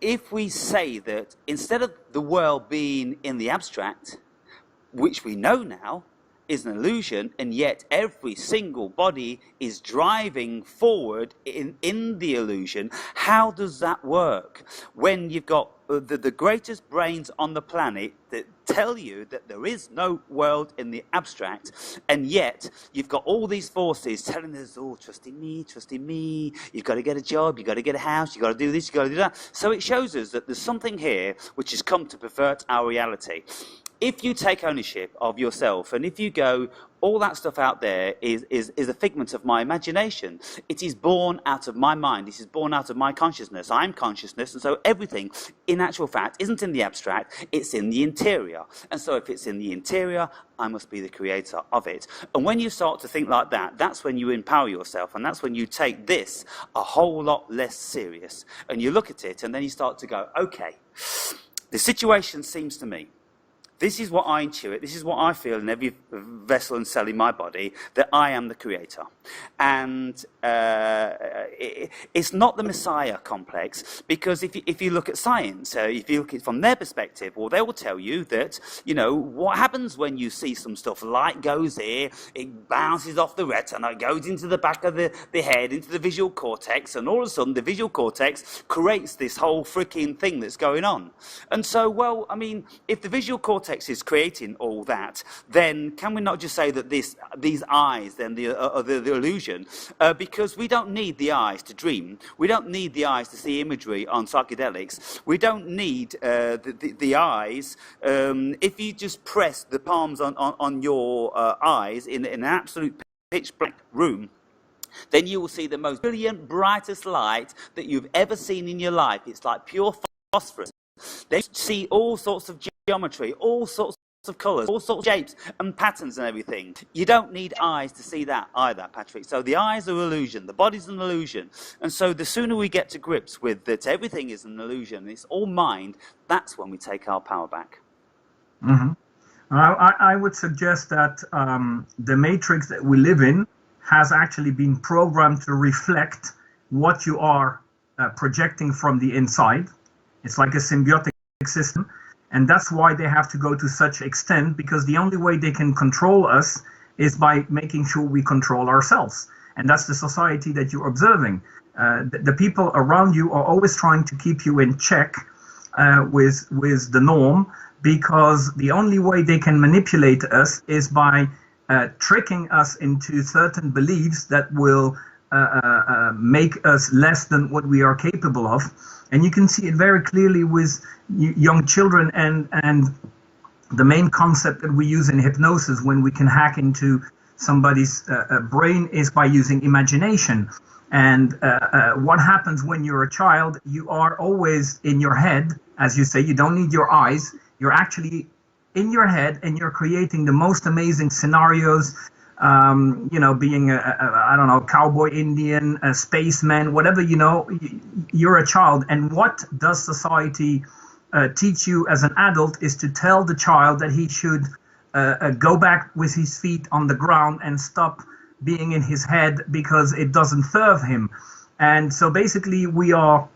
if we say that instead of the world being in the abstract, which we know now is an illusion, and yet every single body is driving forward in the illusion, how does that work when you've got the greatest brains on the planet that tell you that there is no world in the abstract, and yet you've got all these forces telling us, oh, trust in me, you've got to get a job, you've got to get a house, you've got to do this, you've got to do that. So it shows us that there's something here which has come to pervert our reality. If you take ownership of yourself, and if you go, all that stuff out there is a figment of my imagination. It is born out of my mind. It is born out of my consciousness. I'm consciousness, and so everything, in actual fact, isn't in the abstract. It's in the interior. And so if it's in the interior, I must be the creator of it. And when you start to think like that, that's when you empower yourself, and that's when you take this a whole lot less serious. And you look at it, and then you start to go, okay, the situation seems to me, this is what I intuit, this is what I feel in every vessel and cell in my body, that I am the creator. And it's not the Messiah complex, because if you look at science, if you look at it from their perspective, well, they will tell you that, you know, what happens when you see some stuff, light goes here, it bounces off the retina, it goes into the back of the head, into the visual cortex, and all of a sudden the visual cortex creates this whole freaking thing that's going on. And so, well, I mean, if the visual cortex is creating all that, then can we not just say that these eyes, then the illusion, because we don't need the eyes to dream, we don't need the eyes to see imagery on psychedelics, we don't need the eyes. If you just press the palms on your eyes in an absolute pitch black room, then you will see the most brilliant, brightest light that you've ever seen in your life. It's like pure phosphorus. They see all sorts of geometry, all sorts of colours, all sorts of shapes and patterns and everything. You don't need eyes to see that either, Patrick. So the eyes are illusion, the body's an illusion. And so the sooner we get to grips with that everything is an illusion, it's all mind, that's when we take our power back. Mm-hmm. I would suggest that the matrix that we live in has actually been programmed to reflect what you are projecting from the inside. It's like a symbiotic system, and that's why they have to go to such extent, because the only way they can control us is by making sure we control ourselves. And that's the society that you're observing. The people around you are always trying to keep you in check with the norm, because the only way they can manipulate us is by tricking us into certain beliefs that will make us less than what we are capable of. And you can see it very clearly with young children, and the main concept that we use in hypnosis when we can hack into somebody's brain is by using imagination. And what happens when you're a child, you are always in your head, as you say, you don't need your eyes, you're actually in your head, and you're creating the most amazing scenarios, being I don't know, cowboy, Indian, a spaceman, whatever, you're a child. And what does society teach you as an adult is to tell the child that he should go back with his feet on the ground and stop being in his head because it doesn't serve him. And so basically we are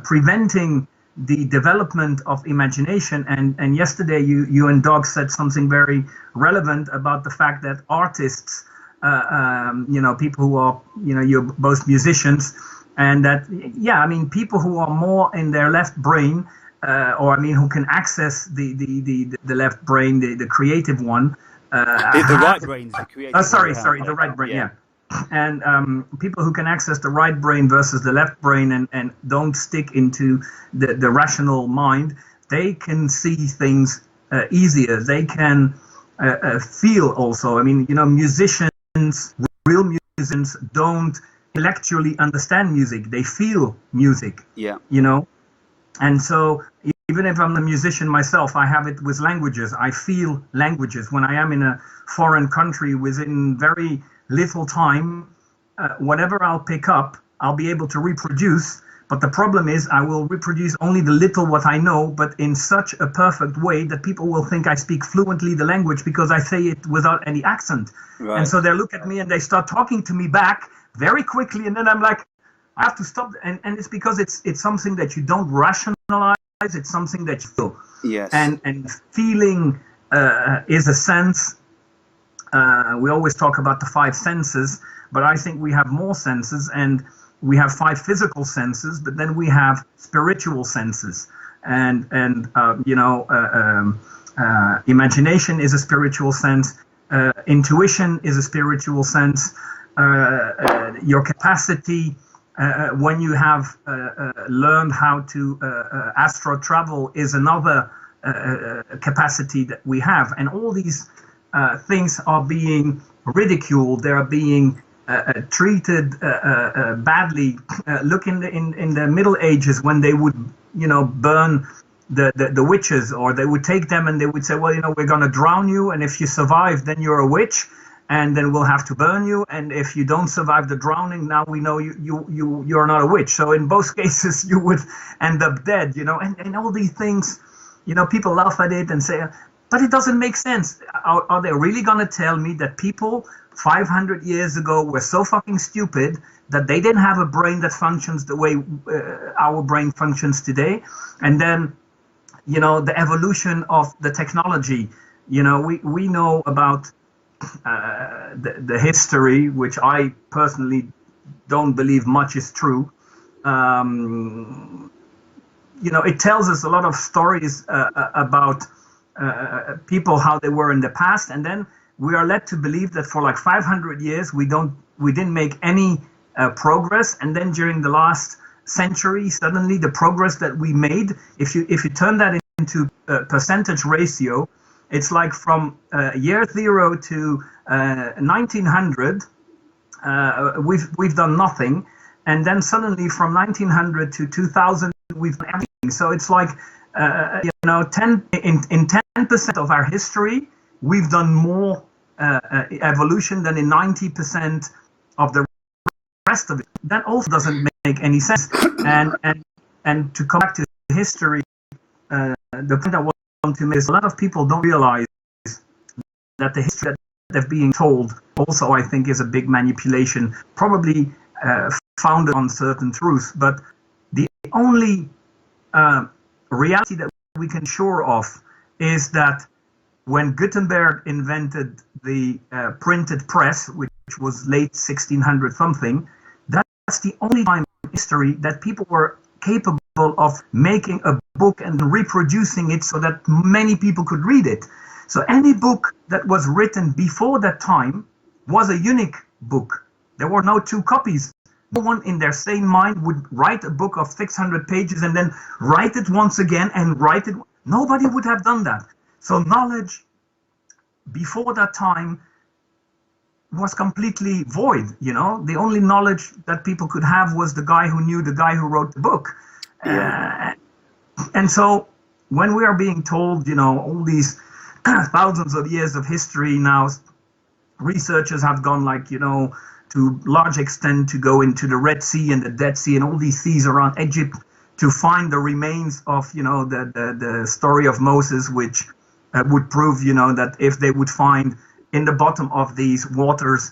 preventing the development of imagination. And yesterday you and Doug said something very relevant about the fact that artists, people who are, you're both musicians, and that, people who are more in their left brain or I mean, who can access the left brain, the creative one. The right brain is the creative. Sorry, the right brain, yeah. And people who can access the right brain versus the left brain and don't stick into the rational mind, they can see things easier. They can feel also. I mean, musicians, real musicians don't intellectually understand music. They feel music. Yeah. And so even if I'm a musician myself, I have it with languages. I feel languages. When I am in a foreign country, within very little time, whatever I'll pick up, I'll be able to reproduce. But the problem is I will reproduce only the little what I know, but in such a perfect way that people will think I speak fluently the language because I say it without any accent. Right. And so they look at me and they start talking to me back very quickly. And then I'm like, I have to stop. And it's because it's something that you don't rationalize. It's something that you feel. Yes. And feeling is a sense. We always talk about the 5 senses, but I think we have more senses, and we have 5 physical senses, but then we have spiritual senses, and imagination is a spiritual sense, intuition is a spiritual sense, your capacity. When you have learned how to astral travel is another capacity that we have. And all these things are being ridiculed. They are being treated badly. Look in the Middle Ages when they would, burn the witches, or they would take them and they would say, well, we're going to drown you, and if you survive, then you're a witch. And then we'll have to burn you. And if you don't survive the drowning, now we know you're not a witch. So in both cases, you would end up dead, and all these things, people laugh at it and say, but it doesn't make sense. Are they really going to tell me that people 500 years ago were so fucking stupid that they didn't have a brain that functions the way our brain functions today? And then, the evolution of the technology, we know about the history, which I personally don't believe much is true. It tells us a lot of stories about people, how they were in the past, and then we are led to believe that for like 500 years we didn't make any progress, and then during the last century, suddenly the progress that we made, if you turn that into a percentage ratio, it's like from year 0 to 1900, we've done nothing, and then suddenly from 1900 to 2000, we've done everything. So it's like 10% of our history, we've done more evolution than in 90% of the rest of it. That also doesn't make any sense. And to come back to history, the point I want to make is a lot of people don't realize that the history that they're being told also, I think, is a big manipulation, probably founded on certain truths. But the only reality that we can sure of is that when Gutenberg invented the printed press, which was late 1600 something, that's the only time in history that people were capable of making a book and reproducing it so that many people could read it. So any book that was written before that time was a unique book. There were no 2 copies. No one in their sane mind would write a book of 600 pages and then write it once again and write it. Nobody would have done that. So knowledge before that time was completely void. The only knowledge that people could have was the guy who knew the guy who wrote the book. Yeah. And so when we are being told, all these thousands of years of history now, researchers have gone to large extent to go into the Red Sea and the Dead Sea and all these seas around Egypt to find the remains of, the story of Moses, which would prove, that if they would find in the bottom of these waters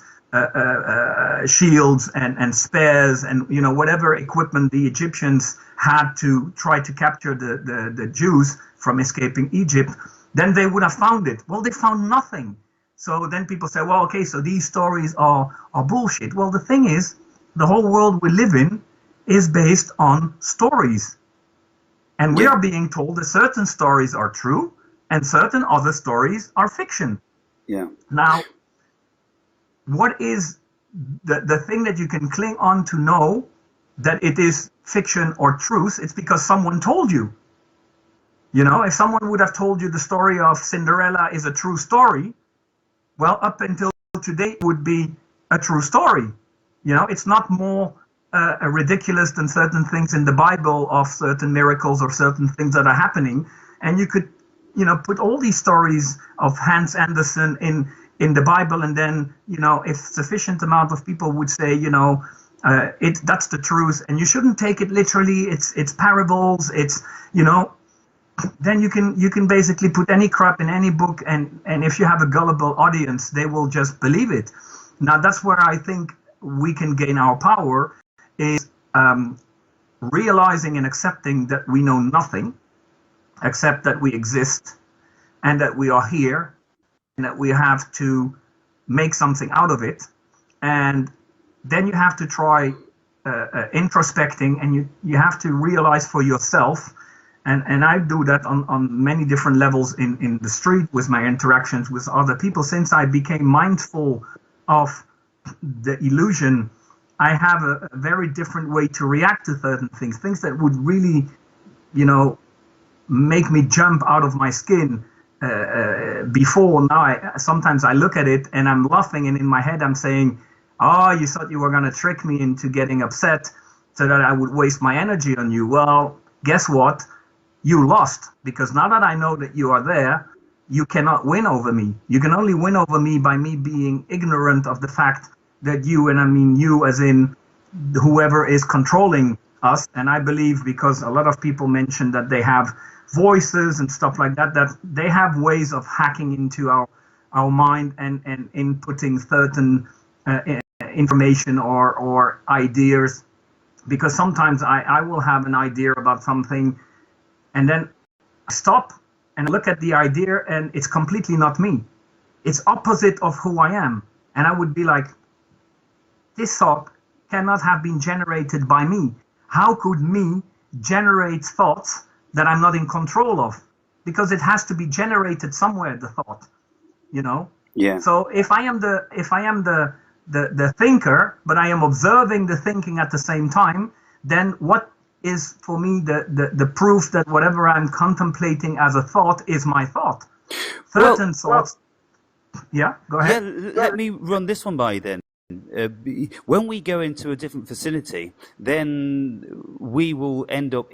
shields and spears and, whatever equipment the Egyptians had to try to capture the Jews from escaping Egypt, then they would have found it. Well, they found nothing. So then people say, well, okay, so these stories are bullshit. Well, the thing is, the whole world we live in is based on stories. And we are being told that certain stories are true and certain other stories are fiction. Yeah. Now, what is the thing that you can cling on to know that it is fiction or truth? It's because someone told you. You know, if someone would have told you the story of Cinderella is a true story, well, up until today it would be a true story. You know, it's not more ridiculous than certain things in the Bible of certain miracles or certain things that are happening. And you could, you know, put all these stories of Hans Andersen in the Bible, and then, you know, if sufficient amount of people would say, you know, that's the truth, and you shouldn't take it literally. It's parables. It's, you know, then you can basically put any crap in any book, and if you have a gullible audience, they will just believe it. Now that's where I think we can gain our power, is realizing and accepting that we know nothing, except that we exist and that we are here and that we have to make something out of it. And then you have to try introspecting, and you have to realize for yourself. And I do that on many different levels in the street with my interactions with other people. Since I became mindful of the illusion, I have a very different way to react to certain things that would really, you know, make me jump out of my skin before. Now sometimes I look at it and I'm laughing, and in my head I'm saying, oh, you thought you were going to trick me into getting upset so that I would waste my energy on you. Well, guess what? You lost, because now that I know that you are there, you cannot win over me. You can only win over me by me being ignorant of the fact that you, and I mean you as in whoever is controlling us. And I believe, because a lot of people mention that they have voices and stuff like that, that they have ways of hacking into our mind and inputting certain information or ideas. Because sometimes I will have an idea about something, and then I stop and look at the idea, and it's completely not me. It's opposite of who I am. And I would be like, this thought cannot have been generated by me. How could me generate thoughts that I'm not in control of? Because it has to be generated somewhere, the thought, you know? Yeah. So if I am the thinker, but I am observing the thinking at the same time, then what is for me the proof that whatever I'm contemplating as a thought is my thought? Certain thoughts. Yeah, go ahead. Yeah, let me run this one by you then. When we go into a different facility, then we will end up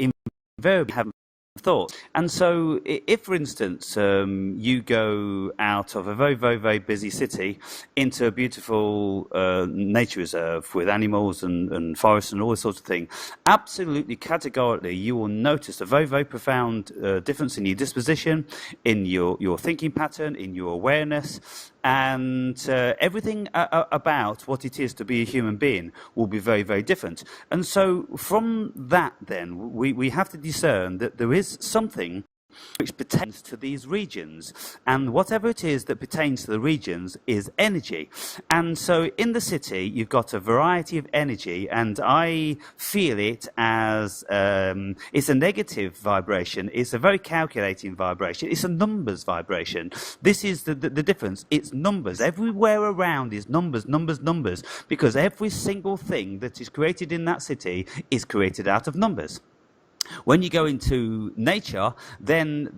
invariably having thoughts. And so if, for instance, you go out of a very, very, very busy city into a beautiful nature reserve with animals and forests and all this sort of thing, absolutely categorically you will notice a very, very profound difference in your disposition, in your thinking pattern, in your awareness, and everything about what it is to be a human being will be very, very different. And so from that then, we have to discern that there is something which pertains to these regions, and whatever it is that pertains to the regions is energy. And so in the city you've got a variety of energy, and I feel it as it's a negative vibration, it's a very calculating vibration, it's a numbers vibration. This is the difference. It's numbers. Everywhere around is numbers, numbers, numbers, because every single thing that is created in that city is created out of numbers. When you go into nature, then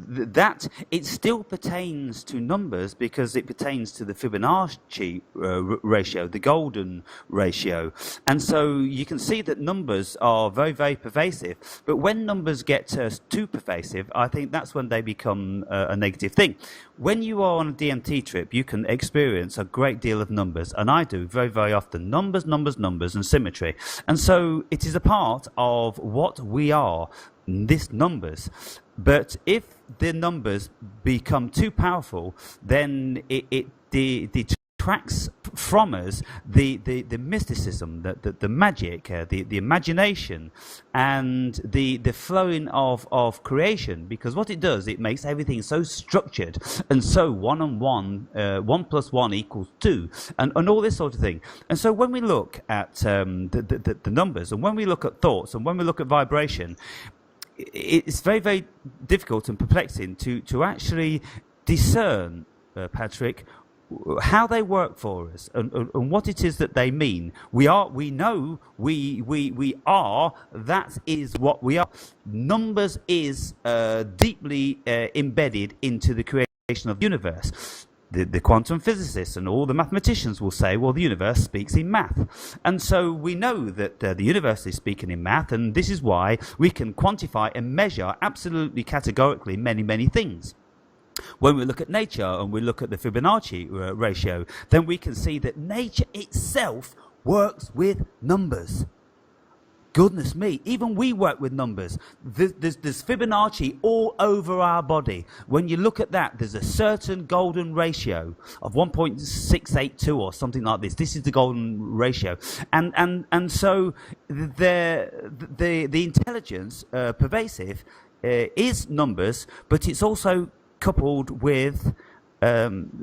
that it still pertains to numbers, because it pertains to the Fibonacci ratio, the golden ratio. And so you can see that numbers are very, very pervasive. But when numbers get too pervasive, I think that's when they become a negative thing. When you are on a DMT trip, you can experience a great deal of numbers, and I do very, very often. Numbers, numbers, numbers, and symmetry. And so it is a part of what we are, this numbers. But if the numbers become too powerful, then it detracts from us the mysticism, the magic, the imagination, and the flowing of creation. Because what it does, it makes everything so structured and so one on one, 1 + 1 = 2, and all this sort of thing. And so when we look at the numbers, and when we look at thoughts, and when we look at vibration, it's very, very difficult and perplexing to actually discern, Patrick, how they work for us and what it is that they mean. We know we are, that is what we are. Numbers is deeply embedded into the creation of the universe. The quantum physicists and all the mathematicians will say, well, the universe speaks in math. And so we know that the universe is speaking in math, and this is why we can quantify and measure absolutely categorically many, many things. When we look at nature and we look at the Fibonacci ratio, then we can see that nature itself works with numbers. Goodness me, even we work with numbers. There's Fibonacci all over our body. When you look at that, there's a certain golden ratio of 1.682 or something like this. This is the golden ratio. And so the intelligence pervasive is numbers, but it's also coupled with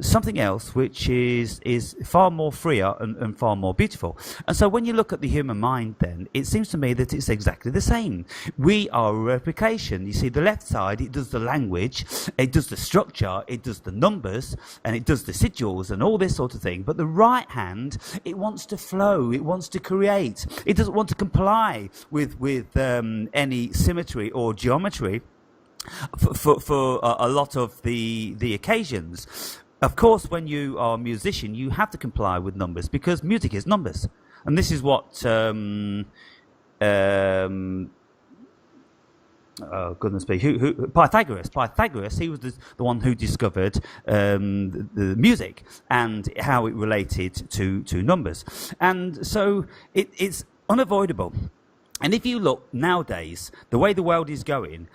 something else which is far more freer and far more beautiful. And so when you look at the human mind, then it seems to me that it's exactly the same. We are a replication. You see, the left side, it does the language, it does the structure, it does the numbers, and it does the sigils and all this sort of thing. But the right hand, it wants to flow, it wants to create, it doesn't want to comply with any symmetry or geometry for a lot of the occasions. Of course, when you are a musician, you have to comply with numbers because music is numbers, and this is what oh goodness me, who Pythagoras, he was the one who discovered the music and how it related to numbers, and so it's unavoidable. And if you look nowadays, the way the world is going,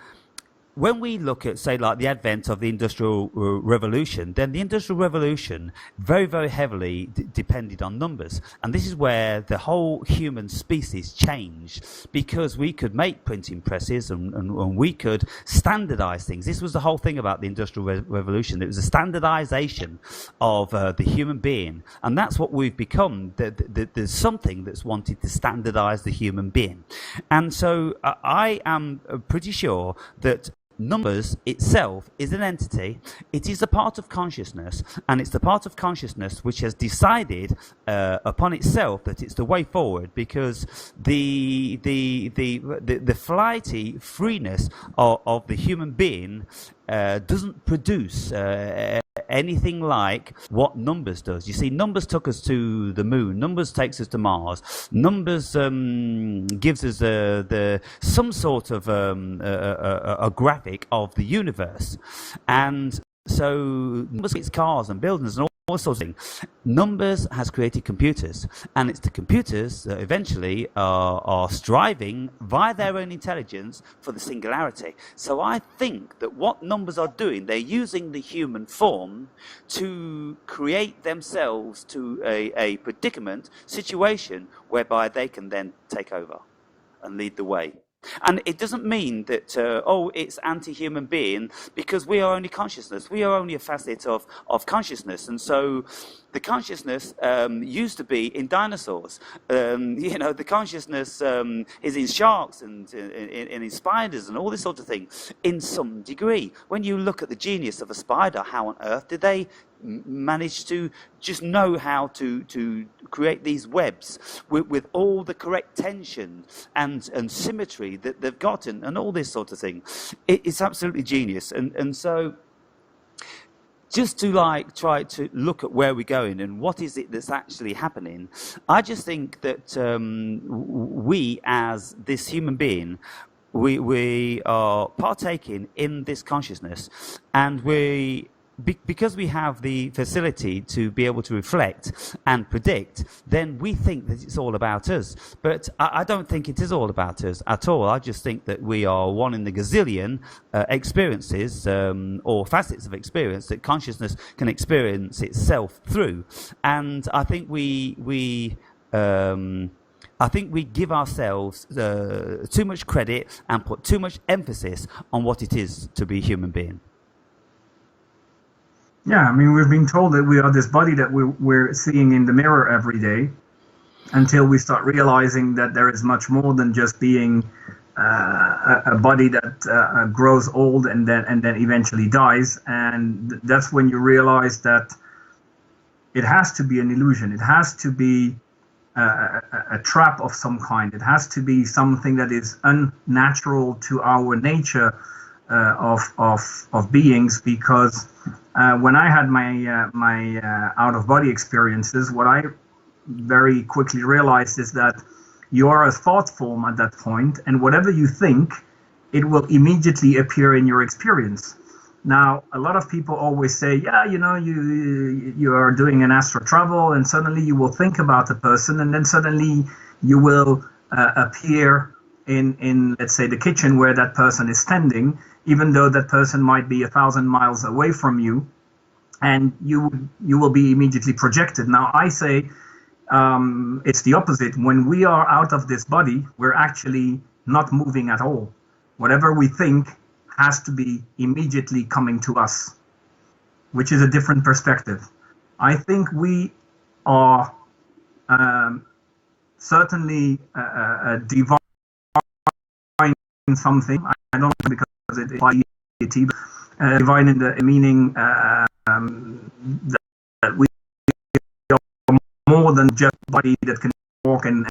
when we look at, say, like the advent of the Industrial Revolution, then the Industrial Revolution very, very heavily depended on numbers. And this is where the whole human species changed, because we could make printing presses and we could standardize things. This was the whole thing about the Industrial Revolution. It was a standardization of the human being. And that's what we've become. There's something that's wanted to standardize the human being. And so I am pretty sure that numbers itself is an entity. It is a part of consciousness, and it's the part of consciousness which has decided upon itself that it's the way forward, because the flighty freeness of the human being doesn't produce anything like what numbers does. You see, numbers took us to the moon. Numbers takes us to Mars. Numbers gives us some sort of a graphic of the universe. And so numbers creates cars and buildings and all sorts of things. Numbers has created computers, and it's the computers that eventually are striving via their own intelligence for the singularity. So I think that what numbers are doing, they're using the human form to create themselves to a predicament situation whereby they can then take over and lead the way. And it doesn't mean that, it's anti-human being, because we are only consciousness. We are only a facet of consciousness. And so the consciousness used to be in dinosaurs. The consciousness is in sharks and in spiders and all this sort of thing, in some degree. When you look at the genius of a spider, how on earth did they manage to just know how to create these webs with all the correct tension and symmetry that they've gotten and all this sort of thing? It's absolutely genius. And so just to try to look at where we're going and what is it that's actually happening, I just think that we as this human being, we are partaking in this consciousness, and because we have the facility to be able to reflect and predict, then we think that it's all about us. But I don't think it is all about us at all. I just think that we are one in the gazillion experiences or facets of experience that consciousness can experience itself through. And I think we give ourselves too much credit and put too much emphasis on what it is to be a human being. Yeah, I mean, we've been told that we are this body that we're seeing in the mirror every day, until we start realizing that there is much more than just being a body that grows old and then eventually dies, and that's when you realize that it has to be an illusion. It has to be a trap of some kind. It has to be something that is unnatural to our nature of beings. Because when I had my out of body experiences, what I very quickly realized is that you are a thought form at that point, and whatever you think, it will immediately appear in your experience. Now, a lot of people always say, yeah, you are doing an astral travel, and suddenly you will think about a person, and then suddenly you will appear in, let's say, the kitchen where that person is standing, even though that person might be 1,000 miles away from you, and you will be immediately projected. Now, I say it's the opposite. When we are out of this body, we're actually not moving at all. Whatever we think has to be immediately coming to us, which is a different perspective. I think we are certainly divine in something. I don't know, because it is deity, but divine in the meaning that we are more than just a body that can walk and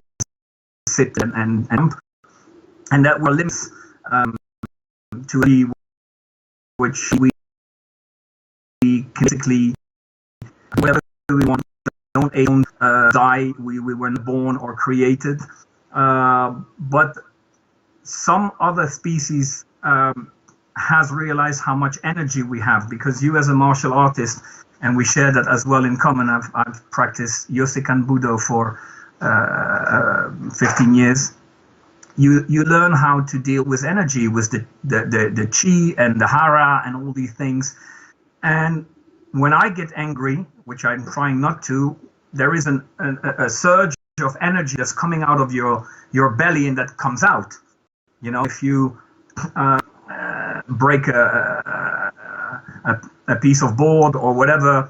sit and that we're limits to be which we can basically whatever we want, don't die. We weren't born or created, but some other species has realized how much energy we have, because you as a martial artist, and we share that as well in common. I've practiced Yosekan Budo for 15 years. You learn how to deal with energy, with the chi and the hara and all these things. And when I get angry, which I'm trying not to, there is a surge of energy that's coming out of your belly, and that comes out. If you break a piece of board or whatever,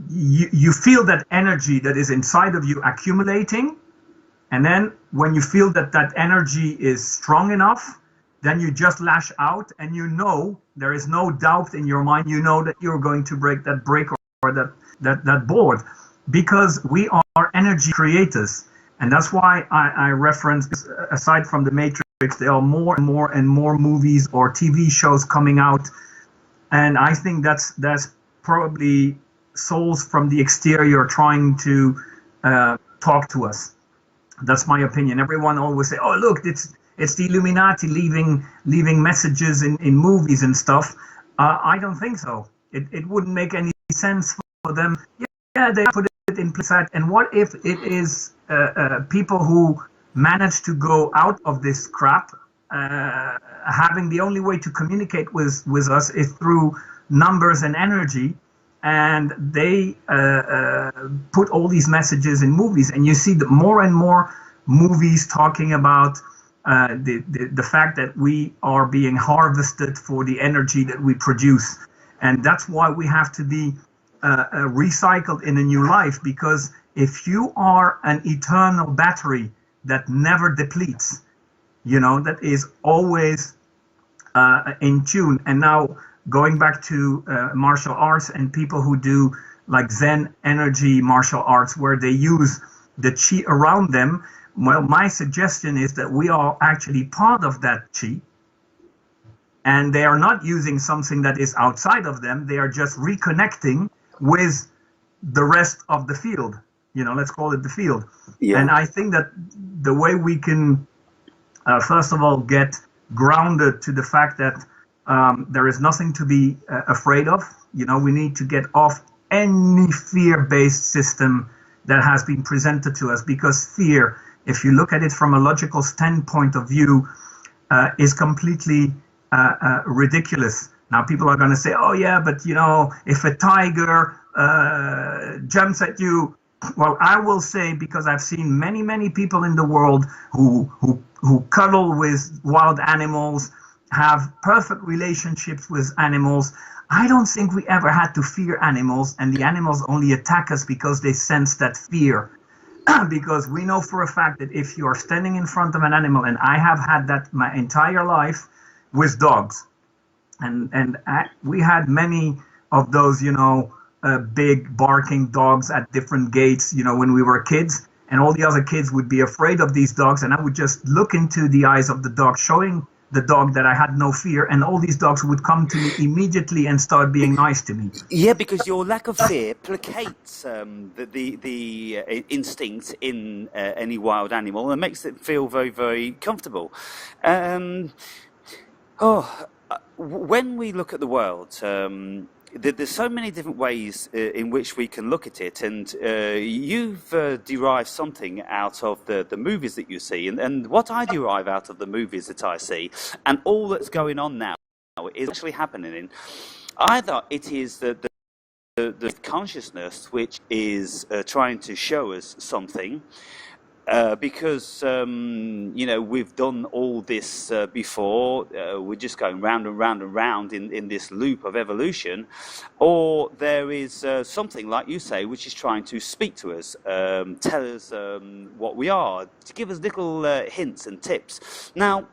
you feel that energy that is inside of you accumulating. And then when you feel that energy is strong enough, then you just lash out, and there is no doubt in your mind, that you're going to break that breaker or that board, because we are energy creators. And that's why I reference, aside from the Matrix, there are more and more and more movies or TV shows coming out. And I think that's probably souls from the exterior trying to talk to us. That's my opinion. Everyone always say, "Oh, look, it's the Illuminati leaving messages in movies and stuff." I don't think so. It wouldn't make any sense for them. Yeah, they put it in place. And what if it is people who manage to go out of this crap, having the only way to communicate with us is through numbers and energy? And they put all these messages in movies, and you see that more and more movies talking about the fact that we are being harvested for the energy that we produce. And that's why we have to be recycled in a new life, because if you are an eternal battery that never depletes, that is always in tune. And now, going back to martial arts and people who do like Zen energy martial arts, where they use the chi around them, well, my suggestion is that we are actually part of that chi, and they are not using something that is outside of them. They are just reconnecting with the rest of the field. Let's call it the field. Yeah. And I think that the way we can, first of all, get grounded to the fact that there is nothing to be afraid of. We need to get off any fear-based system that has been presented to us, because fear, if you look at it from a logical standpoint of view, is completely ridiculous. Now, people are going to say, "Oh yeah, but if a tiger jumps at you," well, I will say, because I've seen many people in the world who cuddle with wild animals, have perfect relationships with animals. I don't think we ever had to fear animals, and the animals only attack us because they sense that fear. because we know for a fact that if you are standing in front of an animal, and I have had that my entire life with dogs, and we had many of those, big barking dogs at different gates, when we were kids, and all the other kids would be afraid of these dogs, and I would just look into the eyes of the dog, showing the dog that I had no fear, and all these dogs would come to me immediately and start being nice to me. Yeah, because your lack of fear placates the instinct in any wild animal and makes it feel very, very comfortable. When we look at the world, there's so many different ways in which we can look at it, and you've derived something out of the movies that you see, and what I derive out of the movies that I see, and all that's going on now is actually happening in either it is the consciousness which is trying to show us something, because we've done all this before, we're just going round and round and round in this loop of evolution, or there is something, like you say, which is trying to speak to us, tell us what we are, to give us little hints and tips. Now,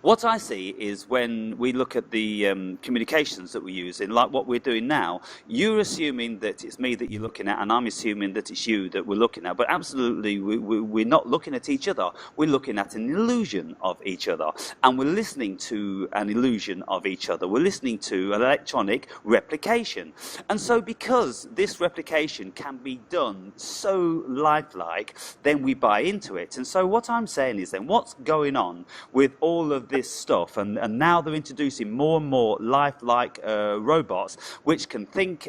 what I see is when we look at the communications that we use in, like what we're doing now, you're assuming that it's me that you're looking at, and I'm assuming that it's you that we're looking at. But absolutely, we're not looking at each other. We're looking at an illusion of each other, and we're listening to an illusion of each other. We're listening to an electronic replication. And so because this replication can be done so lifelike, then we buy into it. And so what I'm saying is then, what's going on with all of this stuff, and now they're introducing more and more lifelike robots which can think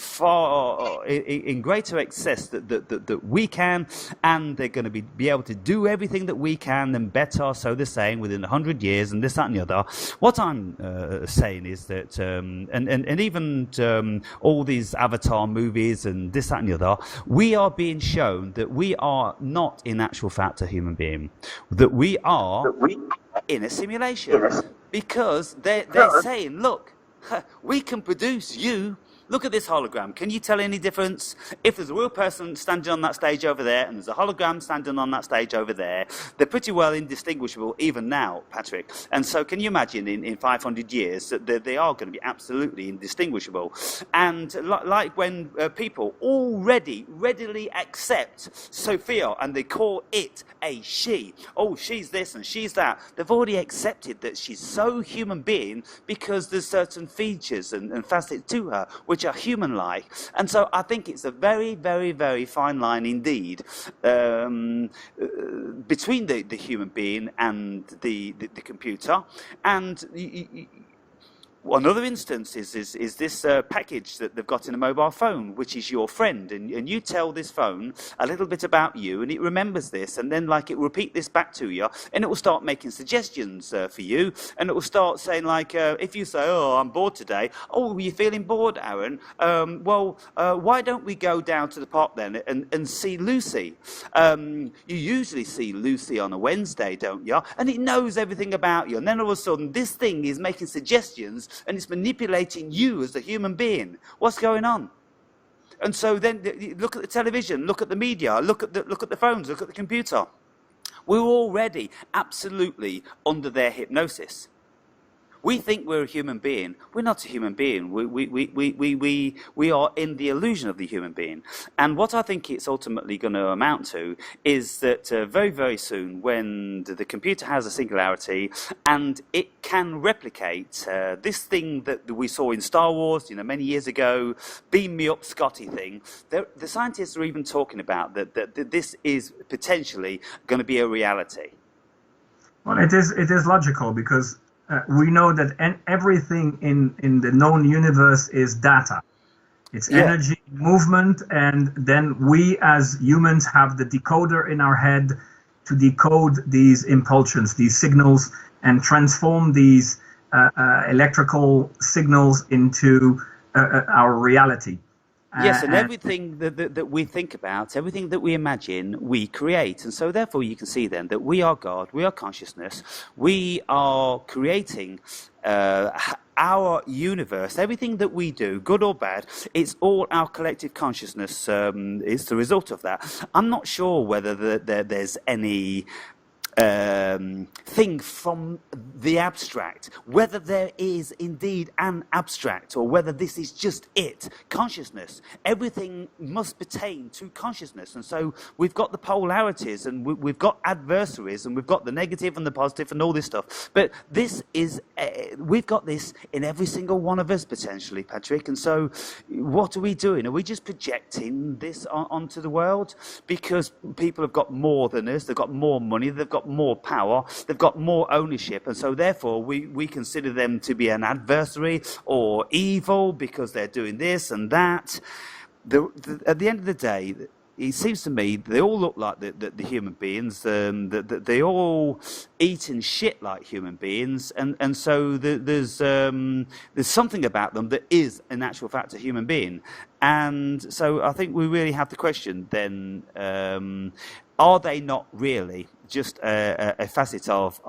far in greater excess that we can, and they're going to be able to do everything that we can and better, so they're saying, within 100 years, and this, that and the other. What I'm saying is that and even all these Avatar movies and this, that and the other, we are being shown that we are not in actual fact a human being, that we are in a simulation, because they're saying, look, we can produce you. Look at this hologram. Can you tell any difference? If there's a real person standing on that stage over there and there's a hologram standing on that stage over there, they're pretty well indistinguishable even now, Patrick. And so can you imagine in 500 years that they are going to be absolutely indistinguishable? And like when people already readily accept Sophia and they call it a she. Oh, she's this and she's that. They've already accepted that she's so human being because there's certain features and facets to her which are human-like. And so I think it's a very, very, very fine line indeed between the human being and the computer. And another instance is this package that they've got in a mobile phone, which is your friend, and you tell this phone a little bit about you, and it remembers this, and then it will repeat this back to you, and it will start making suggestions for you, and it will start saying if you say, oh, I'm bored today, oh, you're feeling bored, Aaron, why don't we go down to the park then and see Lucy? You usually see Lucy on a Wednesday, don't you? And it knows everything about you, and then all of a sudden this thing is making suggestions, and it's manipulating you as a human being. What's going on? And so then look at the television, look at the media, look at the phones, look at the computer. We're already absolutely under their hypnosis. We think we're a human being. We're not a human being. We are in the illusion of the human being. And what I think it's ultimately going to amount to is that very, very soon, when the computer has a singularity and it can replicate this thing that we saw in Star Wars, many years ago, beam me up Scotty thing, the scientists are even talking about that this is potentially going to be a reality. Well, it is logical, because we know that everything in the known universe is data. It's energy, movement, and then we as humans have the decoder in our head to decode these impulsions, these signals, and transform these electrical signals into our reality. Yes, and everything that we think about, everything that we imagine, we create. And so therefore you can see then that we are God, we are consciousness, we are creating our universe, everything that we do, good or bad, it's all our collective consciousness is the result of that. I'm not sure whether there's any thing from the abstract, whether there is indeed an abstract or whether this is just it, consciousness. Everything must pertain to consciousness, and so we've got the polarities and we've got adversaries and we've got the negative and the positive and all this stuff, but this is we've got this in every single one of us potentially, Patrick, and so what are we doing? Are we just projecting this onto the world because people have got more than us, they've got more money, they've got more power, they've got more ownership, and so therefore we consider them to be an adversary or evil because they're doing this and that. At the end of the day, it seems to me they all look like the human beings, that they all eat and shit like human beings, and so there's something about them that is in actual fact a human being. And so I think we really have to question then, are they not really just a facet of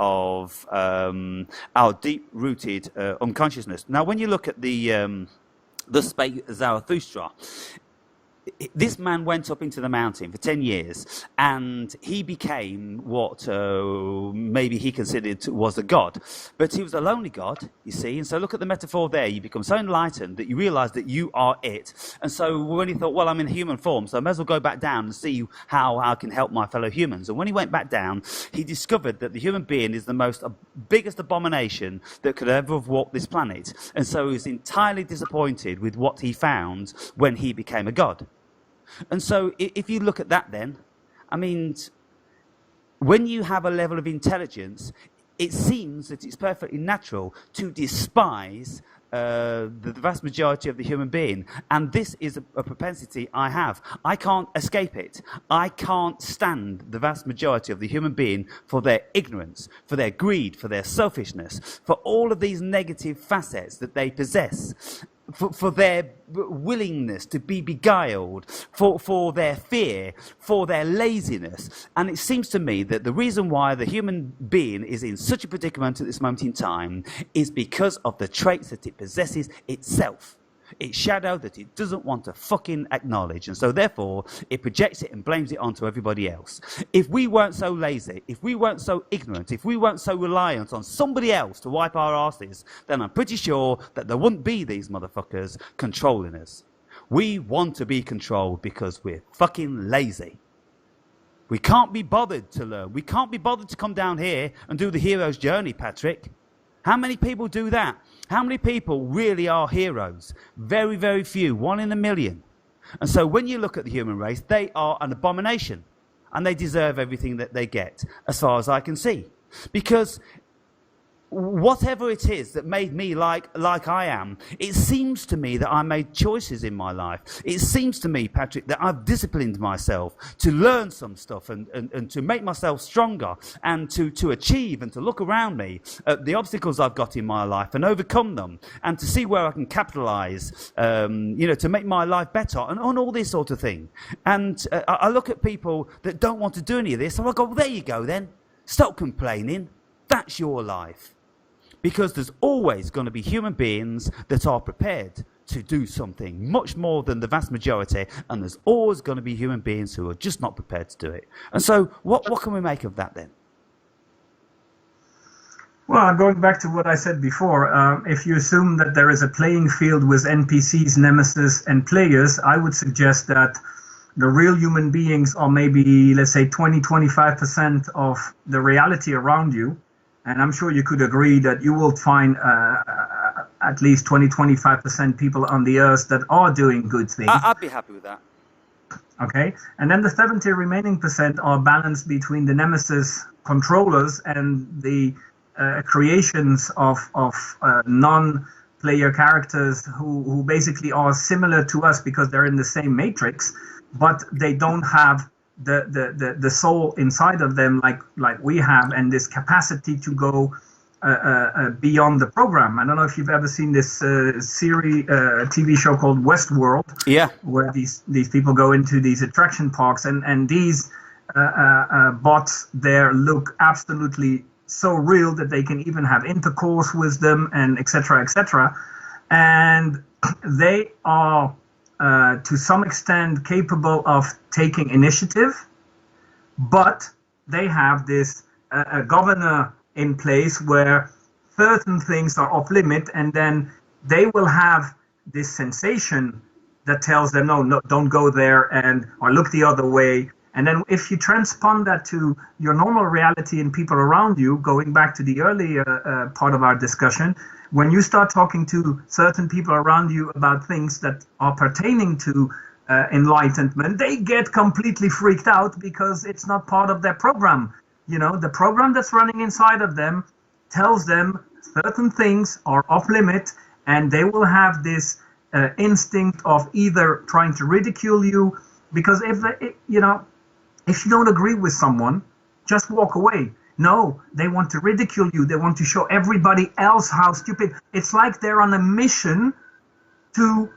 our deep-rooted unconsciousness? Now, when you look at the Spake Zarathustra, this man went up into the mountain for 10 years and he became what maybe he considered was a god. But he was a lonely god, you see. And so look at the metaphor there. You become so enlightened that you realize that you are it. And so when he thought, well, I'm in human form, so I may as well go back down and see how I can help my fellow humans. And when he went back down, he discovered that the human being is the biggest abomination that could ever have walked this planet. And so he was entirely disappointed with what he found when he became a god. And so if you look at that then, I mean, when you have a level of intelligence, it seems that it's perfectly natural to despise the vast majority of the human being. And this is a propensity I have. I can't escape it. I can't stand the vast majority of the human being for their ignorance, for their greed, for their selfishness, for all of these negative facets that they possess. For their willingness to be beguiled, for their fear, for their laziness. And it seems to me that the reason why the human being is in such a predicament at this moment in time is because of the traits that it possesses itself. Its shadow that it doesn't want to fucking acknowledge, and so therefore it projects it and blames it onto everybody else. If we weren't so lazy, if we weren't so ignorant, if we weren't so reliant on somebody else to wipe our asses, then I'm pretty sure that there wouldn't be these motherfuckers controlling us. We want to be controlled because we're fucking lazy. We can't be bothered to learn. We can't be bothered to come down here and do the hero's journey, Patrick. How many people do that? How many people really are heroes? Very, very few. 1 in a million. And so when you look at the human race, they are an abomination. And they deserve everything that they get, as far as I can see. Because whatever it is that made me like I am, it seems to me that I made choices in my life. It seems to me, Patrick, that I've disciplined myself to learn some stuff and to make myself stronger and to achieve and to look around me at the obstacles I've got in my life and overcome them and to see where I can capitalize, to make my life better and on all this sort of thing. And I look at people that don't want to do any of this, so I go, well, there you go then. Stop complaining. That's your life. Because there's always going to be human beings that are prepared to do something much more than the vast majority, and there's always going to be human beings who are just not prepared to do it. And so what can we make of that then? Well, going back to what I said before, if you assume that there is a playing field with NPCs, nemesis, and players, I would suggest that the real human beings are maybe, let's say, 20-25% of the reality around you. And I'm sure you could agree that you will find at least 20-25% people on the earth that are doing good things. I'd be happy with that. Okay. And then the 70 remaining percent are balanced between the nemesis controllers and the creations of non-player characters who basically are similar to us because they're in the same matrix, but they don't have the soul inside of them like we have, and this capacity to go beyond the program. I don't know if you've ever seen this TV show called Westworld, where these people go into these attraction parks, and these bots there look absolutely so real that they can even have intercourse with them, and etc., etc. And they are, to some extent, capable of taking initiative, but they have this governor in place where certain things are off limit, and then they will have this sensation that tells them, no, don't go there, and or look the other way. And then if you transpond that to your normal reality and people around you, going back to the earlier part of our discussion, when you start talking to certain people around you about things that are pertaining to enlightenment, they get completely freaked out because it's not part of their program. You know, the program that's running inside of them tells them certain things are off limit, and they will have this instinct of either trying to ridicule you, because if you don't agree with someone, just walk away. No, they want to ridicule you. They want to show everybody else how stupid. It's like they're on a mission to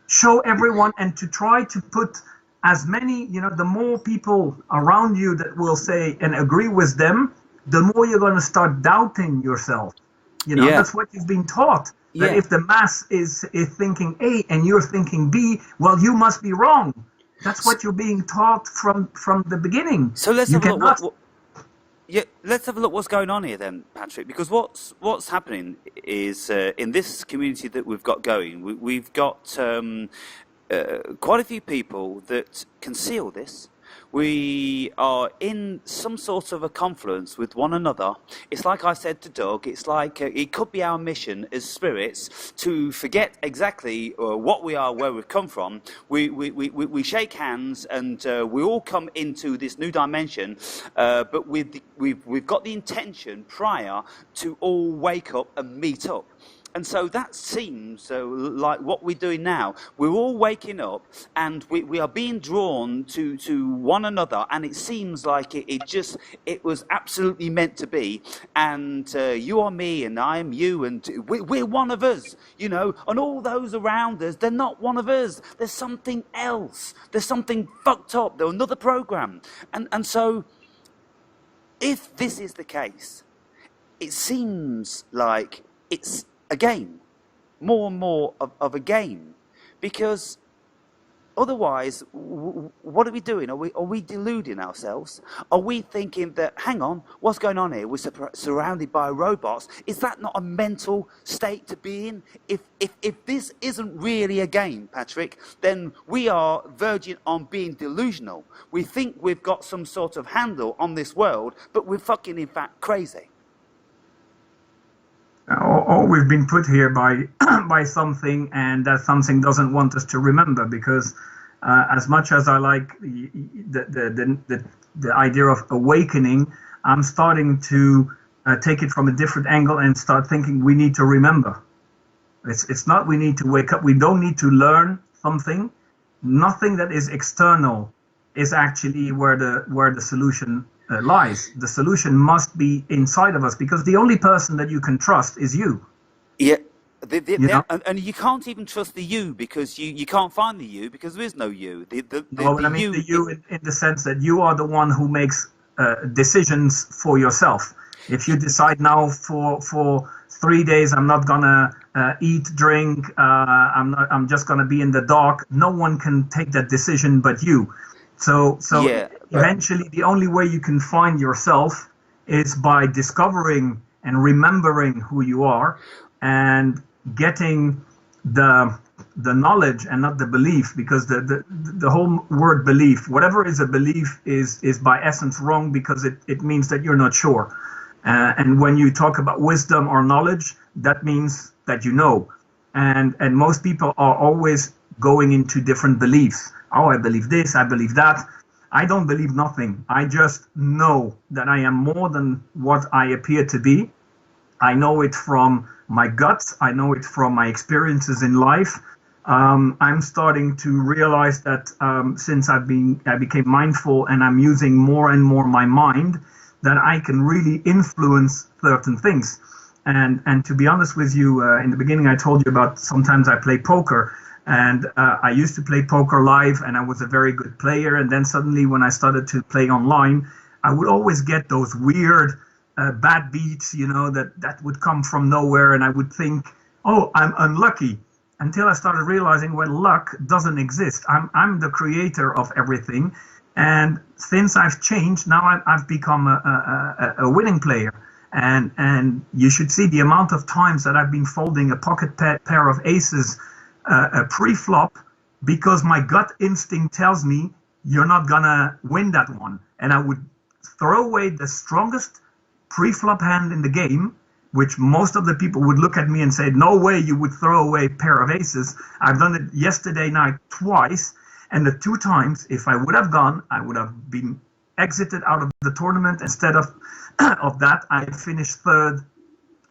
show everyone and to try to put as many, the more people around you that will say and agree with them, the more you're going to start doubting yourself. That's what you've been taught. Yeah. That if the mass is thinking A and you're thinking B, well, you must be wrong. That's what you're being taught from the beginning. So let's have a look. Let's have a look what's going on here then, Patrick. Because what's happening is in this community that we've got going, we've got quite a few people that conceal this. We are in some sort of a confluence with one another. It's like I said to Doug, it's like it could be our mission as spirits to forget exactly what we are, where we've come from. We shake hands and we all come into this new dimension, but we've got the intention prior to all wake up and meet up. And so that seems like what we're doing now. We're all waking up and we are being drawn to one another, and it seems like it was absolutely meant to be. And you are me and I am you, and we're one of us, and all those around us, they're not one of us. There's something else. There's something fucked up. They're another program. And so if this is the case, it seems like it's a game, more and more of a game, because otherwise, what are we doing? Are we deluding ourselves? Are we thinking that, hang on, what's going on here? We're surrounded by robots. Is that not a mental state to be in? If this isn't really a game, Patrick, then we are verging on being delusional. We think we've got some sort of handle on this world, but we're fucking in fact crazy. Or we've been put here by something, and that something doesn't want us to remember. Because as much as I like the idea of awakening, I'm starting to take it from a different angle and start thinking we need to remember. It's not we need to wake up. We don't need to learn something. Nothing that is external is actually where the solution lies. The solution must be inside of us, because the only person that you can trust is you. Yeah, and you can't even trust the you, because you can't find the you, because there is no you. The you in the sense that you are the one who makes decisions for yourself. If you decide now for 3 days I'm not gonna eat, drink, I'm just gonna be in the dark, no one can take that decision but you. So eventually the only way you can find yourself is by discovering and remembering who you are, and getting the knowledge and not the belief, because the whole word belief, whatever is a belief, is by essence wrong, because it means that you're not sure. And when you talk about wisdom or knowledge, that means that you know. And most people are always going into different beliefs. Oh, I believe this, I believe that. I don't believe nothing. I just know that I am more than what I appear to be. I know it from my guts. I know it from my experiences in life. I'm starting to realize that since I became mindful and I'm using more and more my mind, that I can really influence certain things. And to be honest with you, in the beginning I told you about sometimes I play poker. And I used to play poker live, and I was a very good player. And then suddenly when I started to play online, I would always get those weird bad beats, that would come from nowhere, and I would think, oh, I'm unlucky, until I started realizing, well, luck doesn't exist. I'm the creator of everything, and since I've changed, now I've become a winning player. And you should see the amount of times that I've been folding a pocket pair of aces pre-flop, because my gut instinct tells me you're not gonna win that one. And I would throw away the strongest pre-flop hand in the game, which most of the people would look at me and say, no way you would throw away a pair of aces. I've done it yesterday night twice, and the two times, if I would have gone, I would have been exited out of the tournament. Instead of that, I finished third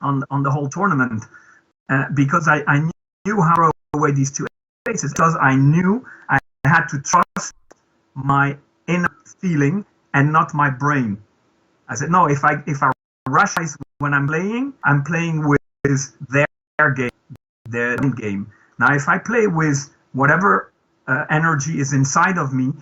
on the whole tournament, because I knew how to throw away these two aces, because I knew I had to trust my inner feeling and not my brain. I said, no, if I rush when I'm playing with their game, their game. Now, if I play with whatever energy is inside of me,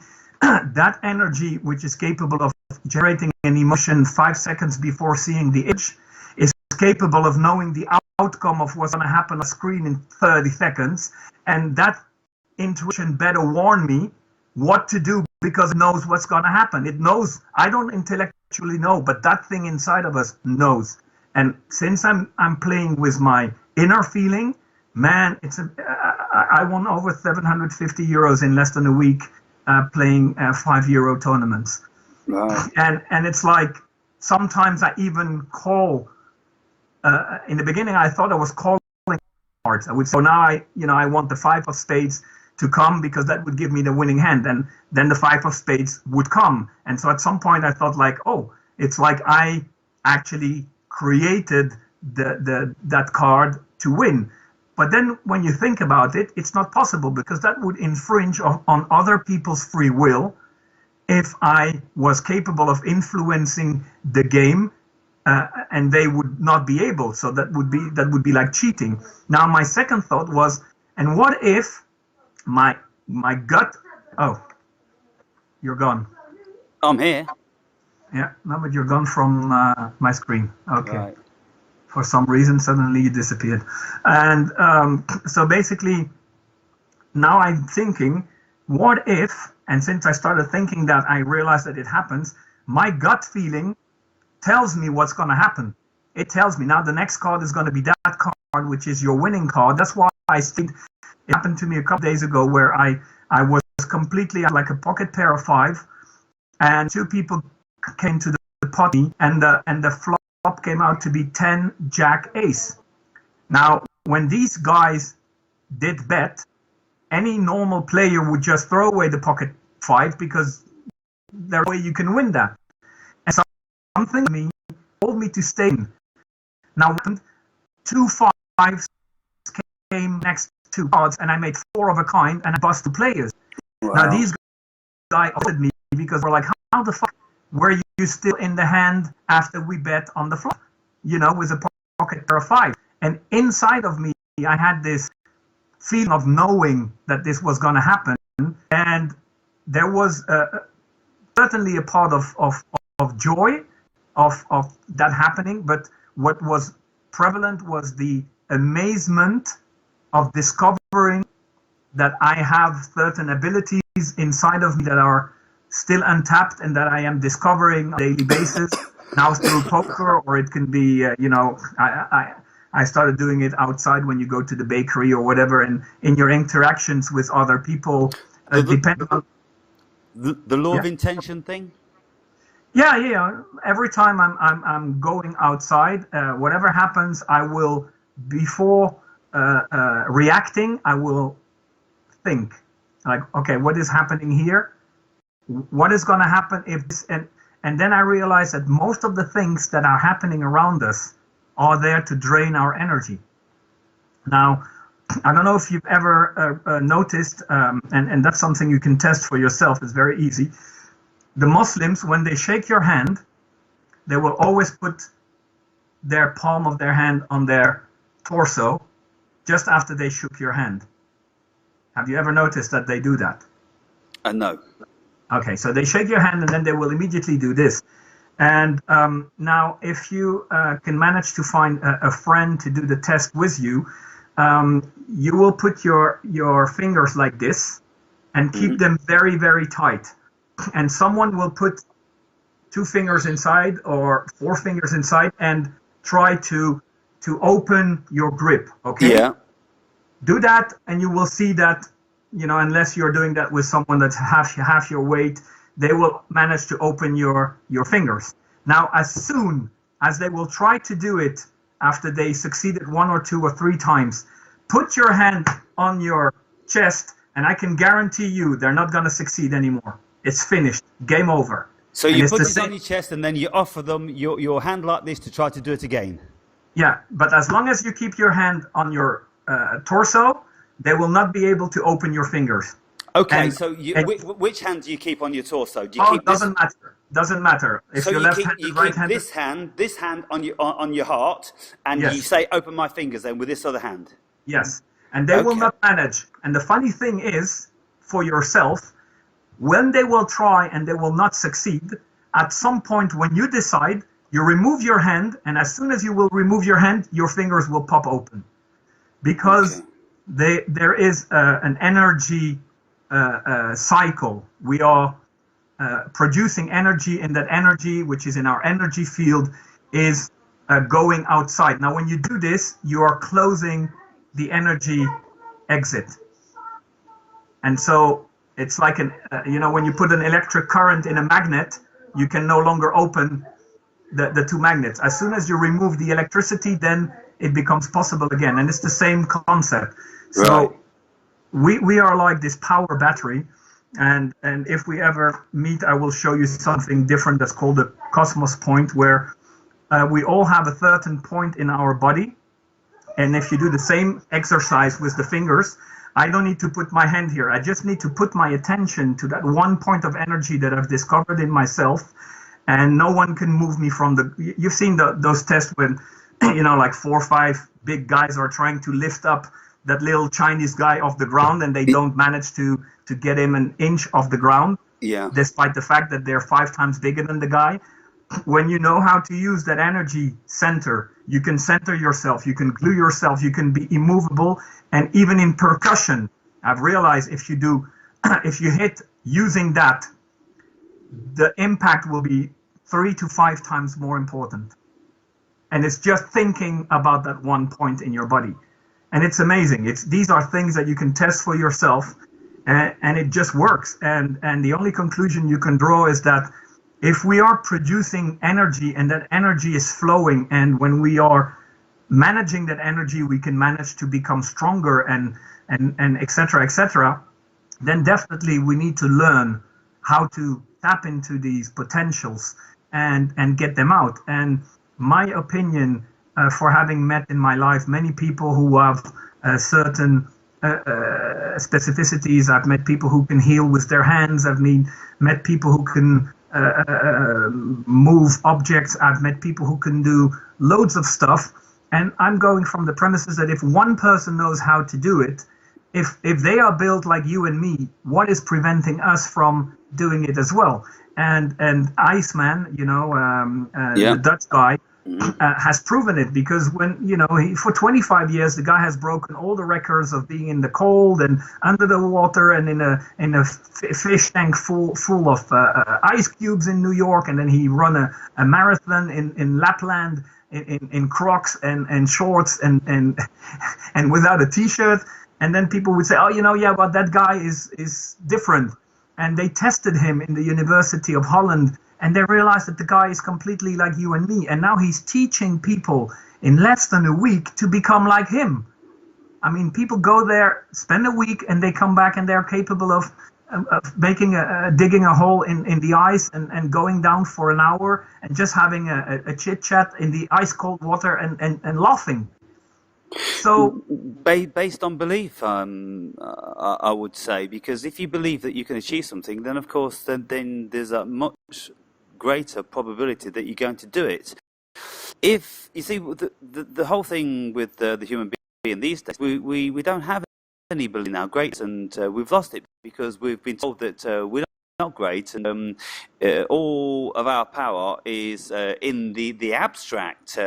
that energy, which is capable of generating an emotion 5 seconds before seeing the image, is capable of knowing the outcome of what's going to happen on the screen in 30 seconds. And that intuition better warn me what to do, because it knows what's going to happen. It knows. I don't intellectually know, but that thing inside of us knows. And since I'm playing with my inner feeling, man, I won over 750 euros in less than a week playing €5 tournaments. Right. And it's like, sometimes I even call. In the beginning, I thought I was calling cards. I would say, now I want the 5 of spades to come, because that would give me the winning hand, and then the 5 of spades would come. And so at some point I thought, like, oh, it's like I actually created that card to win. But then when you think about it, it's not possible, because that would infringe on other people's free will if I was capable of influencing the game, and they would not be able. So that would be like cheating. Now, my second thought was, and what if my gut? Oh, you're gone. I'm here. Yeah, no, but you're gone from my screen. Okay. Right. For some reason, suddenly you disappeared. And so basically, now I'm thinking, what if, and since I started thinking that, I realized that it happens, my gut feeling tells me what's going to happen. It tells me, now the next card is going to be that card, which is your winning card. That's why I think it happened to me a couple days ago, where I was completely like a pocket pair of 5, and 2 people came to the pot, and the flop came out to be 10 jack ace. Now, when these guys did bet, any normal player would just throw away the pocket 5, because there's no way you can win that. And something in me told me to stay in. Now, 2 5s came next to cards, and I made 4 of a kind, and I busted players. Wow. Now, these guys offered me, because we're like, how the fuck were you still in the hand after we bet on the flop? With a pocket pair of 5. And inside of me, I had this feeling of knowing that this was going to happen. And there was certainly a part of joy of that happening. But what was prevalent was the amazement of discovering that I have certain abilities inside of me that are still untapped, and that I am discovering on a daily basis, now through poker, or it can be, I started doing it outside when you go to the bakery or whatever, and in your interactions with other people, depending on the law of intention thing. Yeah. Every time I'm going outside, whatever happens, I will, before reacting, I will think, like, okay, what is happening here? What is going to happen if this, and then I realize that most of the things that are happening around us are there to drain our energy. Now, I don't know if you've ever noticed, and that's something you can test for yourself. It's very easy. The Muslims, when they shake your hand, they will always put their palm of their hand on their torso just after they shook your hand. Have you ever noticed that they do that? No. Okay, so they shake your hand, and then they will immediately do this. And now, if you can manage to find a friend to do the test with you, you will put your fingers like this and keep them very, very tight. And someone will put 2 fingers inside or 4 fingers inside and try to open your grip. Okay? Yeah. Do that, and you will see that, unless you're doing that with someone that's half your weight, they will manage to open your fingers. Now, as soon as they will try to do it after they succeeded 1 or 2 or 3 times, put your hand on your chest, and I can guarantee you they're not going to succeed anymore. It's finished. Game over. So you put it on your chest and then you offer them your hand like this to try to do it again? Yeah, but as long as you keep your hand on your torso, they will not be able to open your fingers. Okay, so which hand do you keep on your torso? Do you keep doesn't matter. Doesn't matter. If so you're left-handed, you right-handed, keep this hand on your heart, and yes. you say, "Open my fingers," then with this other hand. Yes, and they will not manage. And the funny thing is, for yourself, when they will try and they will not succeed, at some point when you decide, you remove your hand, and as soon as you will remove your hand, your fingers will pop open, because there is an energy cycle. We are producing energy, and that energy, which is in our energy field, is going outside. Now, when you do this, you are closing the energy exit. And so it's like when you put an electric current in a magnet, you can no longer open the 2 magnets. As soon as you remove the electricity, then it becomes possible again. And it's the same concept. Right. So we are like this power battery. And if we ever meet, I will show you something different that's called the cosmos point, where we all have a certain point in our body. And if you do the same exercise with the fingers, I don't need to put my hand here. I just need to put my attention to that one point of energy that I've discovered in myself, and no one can move me from the... You've seen those tests when, like 4 or 5 big guys are trying to lift up that little Chinese guy off the ground, and they don't manage to get him an inch off the ground, despite the fact that they're 5 times bigger than the guy. When you know how to use that energy center, you can center yourself, you can glue yourself, you can be immovable. And even in percussion, I've realized if you hit using that, the impact will be 3 to 5 times more important. And it's just thinking about that one point in your body. And it's amazing. These are things that you can test for yourself, and it just works. And the only conclusion you can draw is that if we are producing energy and that energy is flowing, and when we are managing that energy, we can manage to become stronger and et cetera, then definitely we need to learn how to tap into these potentials and get them out. And my opinion, for having met in my life many people who have certain specificities, I've met people who can heal with their hands, I've met people who can move objects, I've met people who can do loads of stuff, and I'm going from the premises that if one person knows how to do it, if they are built like you and me, what is preventing us from doing it as well? And Iceman, the Dutch guy, has proven it, because when for 25 years the guy has broken all the records of being in the cold and under the water and in a fish tank full of ice cubes in New York, and then he run a marathon in Lapland in Crocs and shorts and without a t-shirt. And then people would say, but that guy is different. And they tested him in the University of Holland, and they realized that the guy is completely like you and me. And now he's teaching people in less than a week to become like him. I mean, people go there, spend a week, and they come back and they're capable of digging a hole in the ice and going down for an hour and just having a chit-chat in the ice-cold water and laughing. So, based on belief, I would say, because if you believe that you can achieve something, then of course, then there's a much greater probability that you're going to do it. If you see the whole thing with the human being these days, we don't have any belief in our greatness, and we've lost it because we've been told that we not great, and all of our power is in the abstract,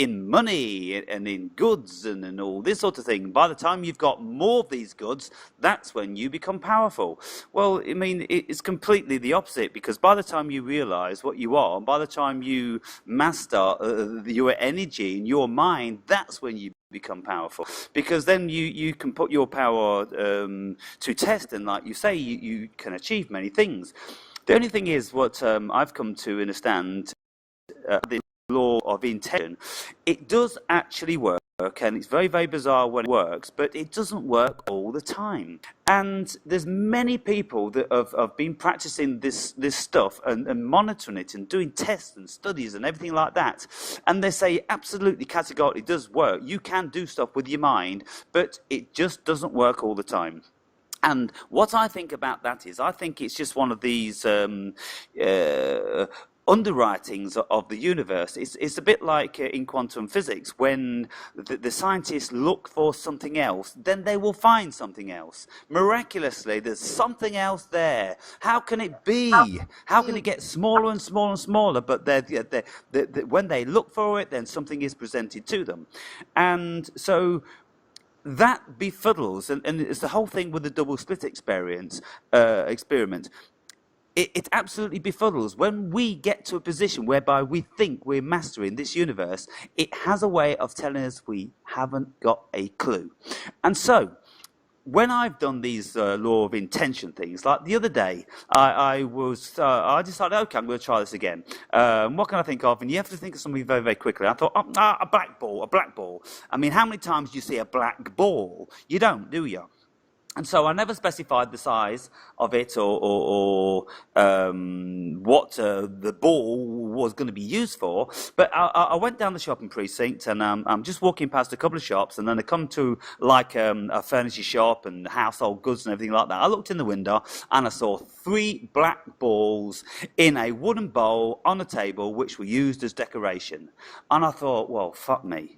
in money and in goods and all this sort of thing. By the time you've got more of these goods, that's when you become powerful. Well, I mean, it's completely the opposite, because by the time you realize what you are, and by the time you master your energy and your mind, that's when you become powerful, because then you can put your power to test, and like you say, you can achieve many things. The only thing is, what I've come to understand, the law of intention, it does actually work, and it's very, very bizarre when it works, but it doesn't work all the time. And there's many people that have been practicing this stuff and monitoring it and doing tests and studies and everything like that, and they say absolutely categorically it does work. You can do stuff with your mind, but it just doesn't work all the time. And what I think about that is, I think it's just one of these underwritings of the universe. It's a bit like in quantum physics, when the scientists look for something else, then they will find something else. Miraculously, there's something else there. How can it be? How can it get smaller and smaller and smaller? But when they look for it, then something is presented to them. And so that befuddles, and it's the whole thing with the double slit experiment. It absolutely befuddles. When we get to a position whereby we think we're mastering this universe, it has a way of telling us we haven't got a clue. And so, when I've done these law of intention things, like the other day, I decided, okay, I'm going to try this again. What can I think of? And you have to think of something very, very quickly. I thought, a black ball. I mean, how many times do you see a black ball? You don't, do you? And so I never specified the size of it or what the ball was going to be used for. But I went down the shopping precinct, and I'm just walking past a couple of shops, and then I come to like a furniture shop and household goods and everything like that. I looked in the window and I saw 3 black balls in a wooden bowl on a table, which were used as decoration. And I thought, well, fuck me.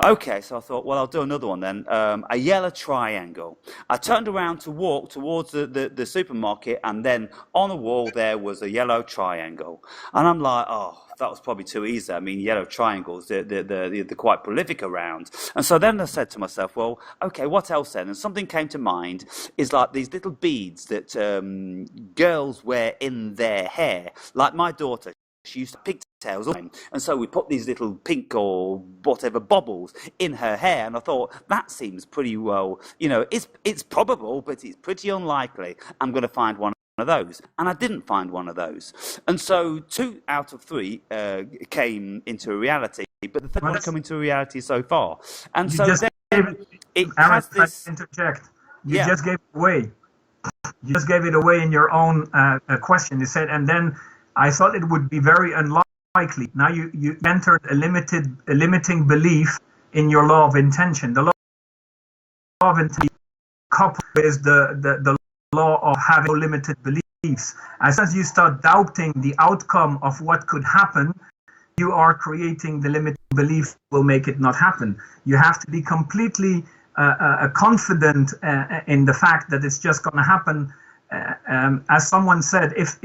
Okay, so I thought, well, I'll do another one then, a yellow triangle. I turned around to walk towards the supermarket, and then on the wall there was a yellow triangle. And I'm like, oh, that was probably too easy. I mean, yellow triangles, they're quite prolific around. And so then I said to myself, well, okay, what else then? And something came to mind, is like these little beads that girls wear in their hair. Like my daughter, she used to pigtails on, and so we put these little pink or whatever bobbles in her hair, and I thought, that seems pretty well, it's probable, but it's pretty unlikely I'm going to find one of those. And I didn't find one of those. And so 2 out of 3 came into reality, but the third one come into reality so far. And so then it has this... Interject. You just gave it away. You just gave it away in your own question. You said, and then I thought it would be very unlikely. Now you entered a limiting belief in your law of intention. The law of intention coupled with the law of having no limited beliefs. As soon as you start doubting the outcome of what could happen, you are creating the limiting belief will make it not happen. You have to be completely confident in the fact that it's just going to happen. As someone said, if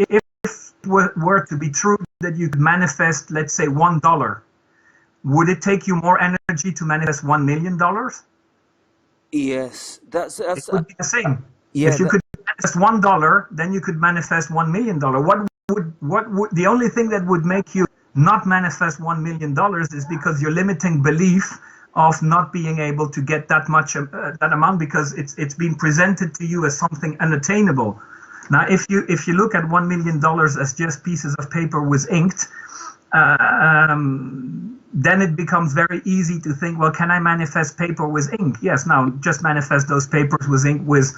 were to be true that you could manifest, let's say, $1, would it take you more energy to manifest $1 million? Yes, that's it would be the same. Yeah, if you could manifest $1, then you could manifest $1 million. What would the only thing that would make you not manifest $1 million is because your limiting belief of not being able to get that much that amount, because it's been presented to you as something unattainable. Now, if you look at $1 million as just pieces of paper with inked, then it becomes very easy to think, well, can I manifest paper with ink? Yes. Now, just manifest those papers with ink with,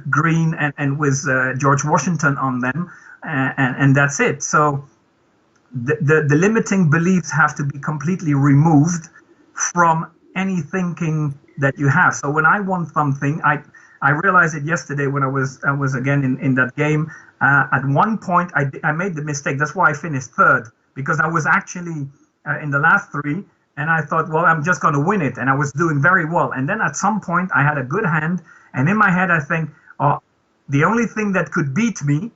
green and with George Washington on them, and that's it. So the limiting beliefs have to be completely removed from any thinking that you have. So when I want something, I realized it yesterday when I was again in that game. At one point, I made the mistake. That's why I finished third, because I was actually in the last 3, and I thought, well, I'm just going to win it, and I was doing very well. And then at some point, I had a good hand, and in my head, I think, oh, the only thing that could beat me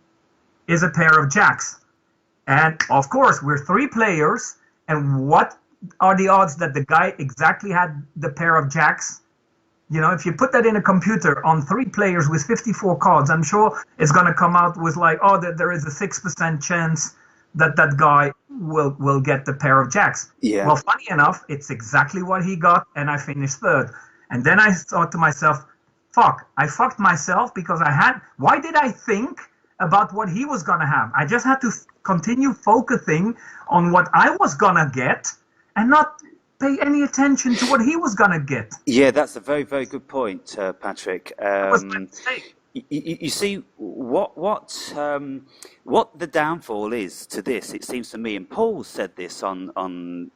is a pair of jacks. And of course, we're three players. And what are the odds that the guy exactly had the pair of jacks? You know, if you put that in a computer on three players with 54 cards, I'm sure it's going to come out with like, oh, that there is a 6% chance that that guy will get the pair of jacks. Yeah. Well, funny enough, it's exactly what he got, and I finished third. And then I thought to myself, fuck, I fucked myself because why did I think about what he was going to have? I just had to continue focusing on what I was going to get and not pay any attention to what he was going to get. Yeah, that's a very, very good point, Patrick. That was my mistake. You see, what the downfall is to this, it seems to me, and Paul said this on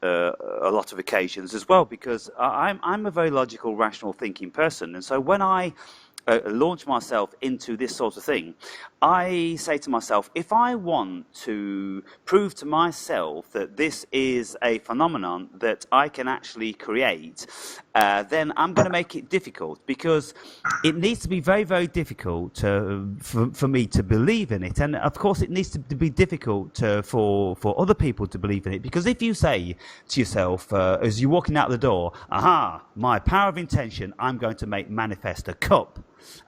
a lot of occasions as well, because I'm a very logical, rational thinking person, and so when I launch myself into this sort of thing, I say to myself, if I want to prove to myself that this is a phenomenon that I can actually create, then I'm going to make it difficult, because it needs to be very, very difficult for me to believe in it. And of course, it needs to be difficult for other people to believe in it, because if you say to yourself, as you're walking out the door, aha, my power of intention, I'm going to make manifest a cup.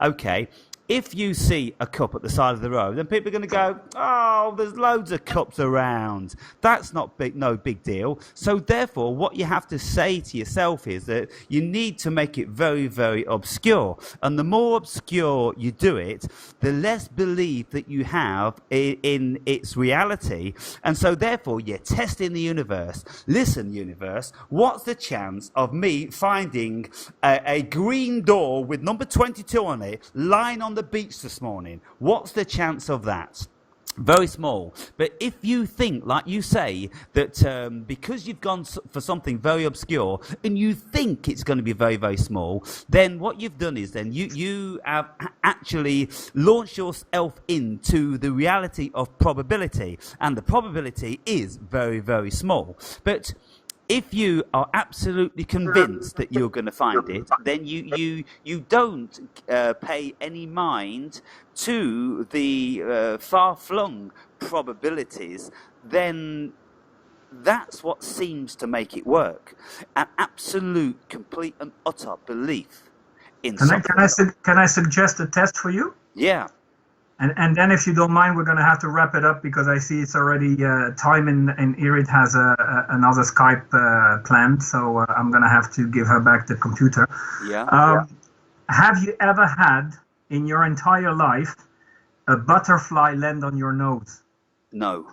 Okay, if you see a cup at the side of the road, then people are going to go, oh, there's loads of cups around. That's no big deal. So therefore, what you have to say to yourself is that you need to make it very, very obscure. And the more obscure you do it, the less belief that you have in its reality. And so therefore, you're testing the universe. Listen, universe, what's the chance of me finding a green door with number 22 on it lying on the beach this morning? What's the chance of that? Very small. But if you think, like you say, that because you've gone for something very obscure and you think it's going to be very, very small, then what you've done is then you have actually launched yourself into the reality of probability, and the probability is very, very small. But if you are absolutely convinced that you're going to find it, then you don't pay any mind to the far-flung probabilities. Then that's what seems to make it work. An absolute, complete and utter belief in something. Can I suggest a test for you? Yeah. And then, if you don't mind, we're going to have to wrap it up, because I see it's already time, and Irid has another Skype planned, so I'm going to have to give her back the computer. Yeah. Have you ever had in your entire life a butterfly land on your nose? No.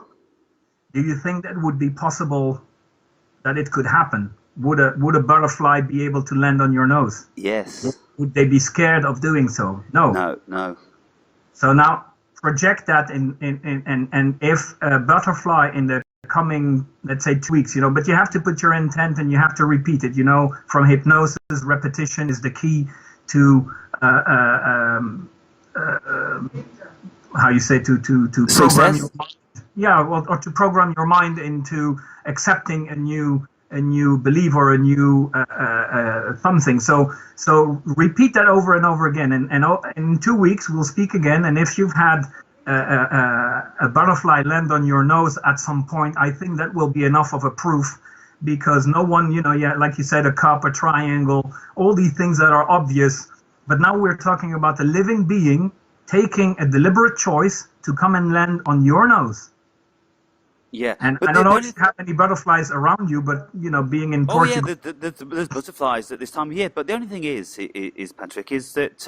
Do you think that would be possible, that it could happen? Would a butterfly be able to land on your nose? Yes. Would they be scared of doing so? No. No. So now project that and if a butterfly in the coming, let's say, 2 weeks, but you have to put your intent and you have to repeat it, from hypnosis, repetition is the key to, how you say, to program your mind. Yeah, or to program your mind into accepting a new belief or a new something. So repeat that over and over again. And in 2 weeks we'll speak again. And if you've had a butterfly land on your nose at some point, I think that will be enough of a proof, because no one, like you said, a cup, a triangle, all these things that are obvious. But now we're talking about a living being taking a deliberate choice to come and land on your nose. Yeah, and I don't know if you have any butterflies around you, but being in Portugal. Oh yeah, there's butterflies at this time of year. But the only thing is Patrick, is that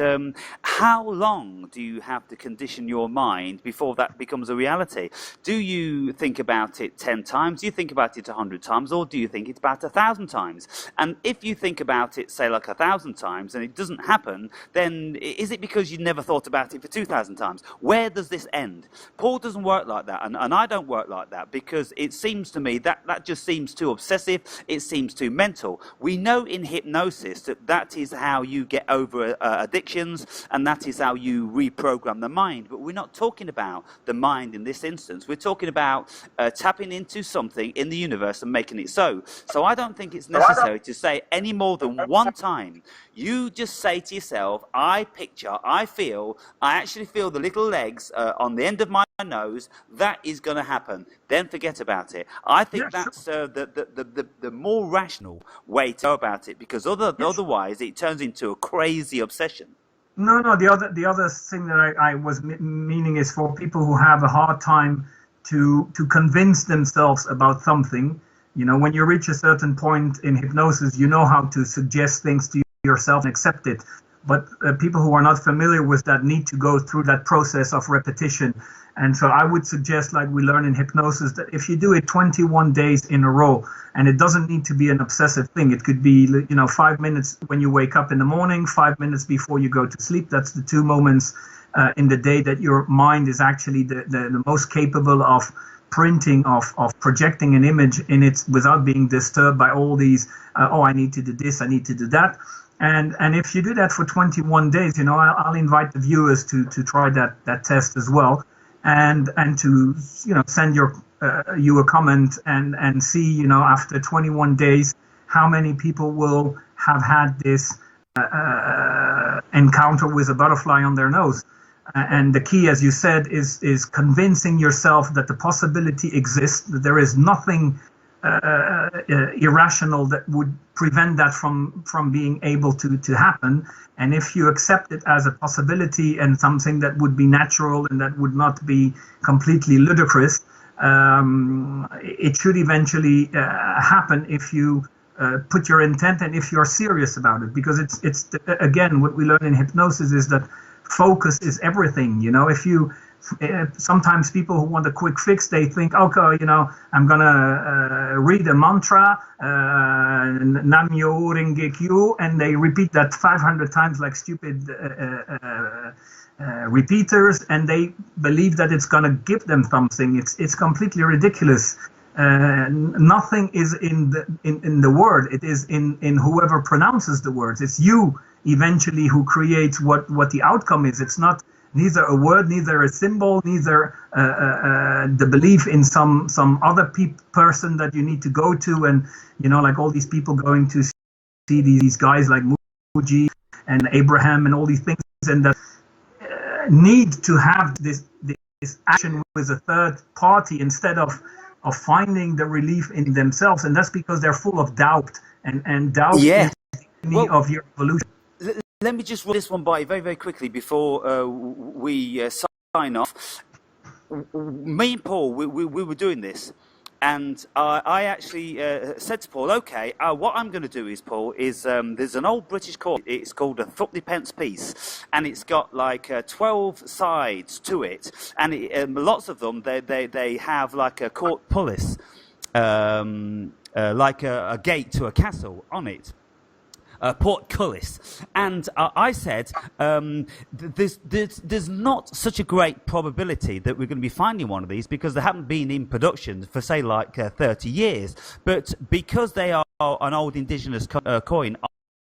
how long do you have to condition your mind before that becomes a reality? Do you think about it 10 times? Do you think about it 100 times, or do you think it's about 1,000 times? And if you think about it, say, like 1,000 times, and it doesn't happen, then is it because you never thought about it for 2,000 times? Where does this end? Paul doesn't work like that, and I don't work like that. because it seems to me that just seems too obsessive. It seems too mental. We know in hypnosis that is how you get over addictions, and that is how you reprogram the mind. But we're not talking about the mind in this instance. We're talking about tapping into something in the universe and making it so. So I don't think it's necessary to say any more than one time. You just say to yourself, I actually feel the little legs on the end of my nose. That is going to happen. Then forget about it. I think that's the more rational way to go about it, because otherwise it turns into a crazy obsession. No. The other thing that I was meaning is for people who have a hard time to convince themselves about something. You know, when you reach a certain point in hypnosis, you know how to suggest things to yourself and accept it. But people who are not familiar with that need to go through that process of repetition. And so I would suggest, like we learn in hypnosis, that if you do it 21 days in a row, and it doesn't need to be an obsessive thing. It could be, 5 minutes when you wake up in the morning, 5 minutes before you go to sleep. That's the 2 moments in the day that your mind is actually the most capable of printing, of projecting an image in it without being disturbed by all these, I need to do this, I need to do that. And if you do that for 21 days, I'll invite the viewers to try that test as well, and to send you a comment and see after 21 days how many people will have had this encounter with a butterfly on their nose. And the key, as you said, is convincing yourself that the possibility exists, that there is nothing irrational that would prevent that from being able to happen. And if you accept it as a possibility and something that would be natural and that would not be completely ludicrous, it should eventually happen if you put your intent and if you're serious about it. Because it's again, what we learn in hypnosis is that focus is everything. If you sometimes people who want a quick fix, they think, okay, I'm gonna read a mantra, Nam-myoho Renge-kyo, and they repeat that 500 times like stupid repeaters, and they believe that it's gonna give them something. It's completely ridiculous. Nothing is in the word. It is in whoever pronounces the words. It's you eventually who creates what the outcome is. It's not neither a word, neither a symbol, neither the belief in some other person that you need to go to, and like all these people going to see these guys like Muji and Abraham and all these things, and that need to have this action with a third party instead of finding the relief in themselves. And that's because they're full of doubt, and doubt is the enemy of your evolution. Let me just run this one by very, very quickly before we sign off. Me and Paul, we were doing this, and I actually said to Paul, okay, what I'm going to do is, Paul, is there's an old British coin. It's called a threepenny pence piece, and it's got like 12 sides to it, and lots of them, they have like a court police, like a gate to a castle on it. Portcullis, and I said there's not such a great probability that we're going to be finding one of these, because they haven't been in production for say like 30 years, but because they are an old indigenous coin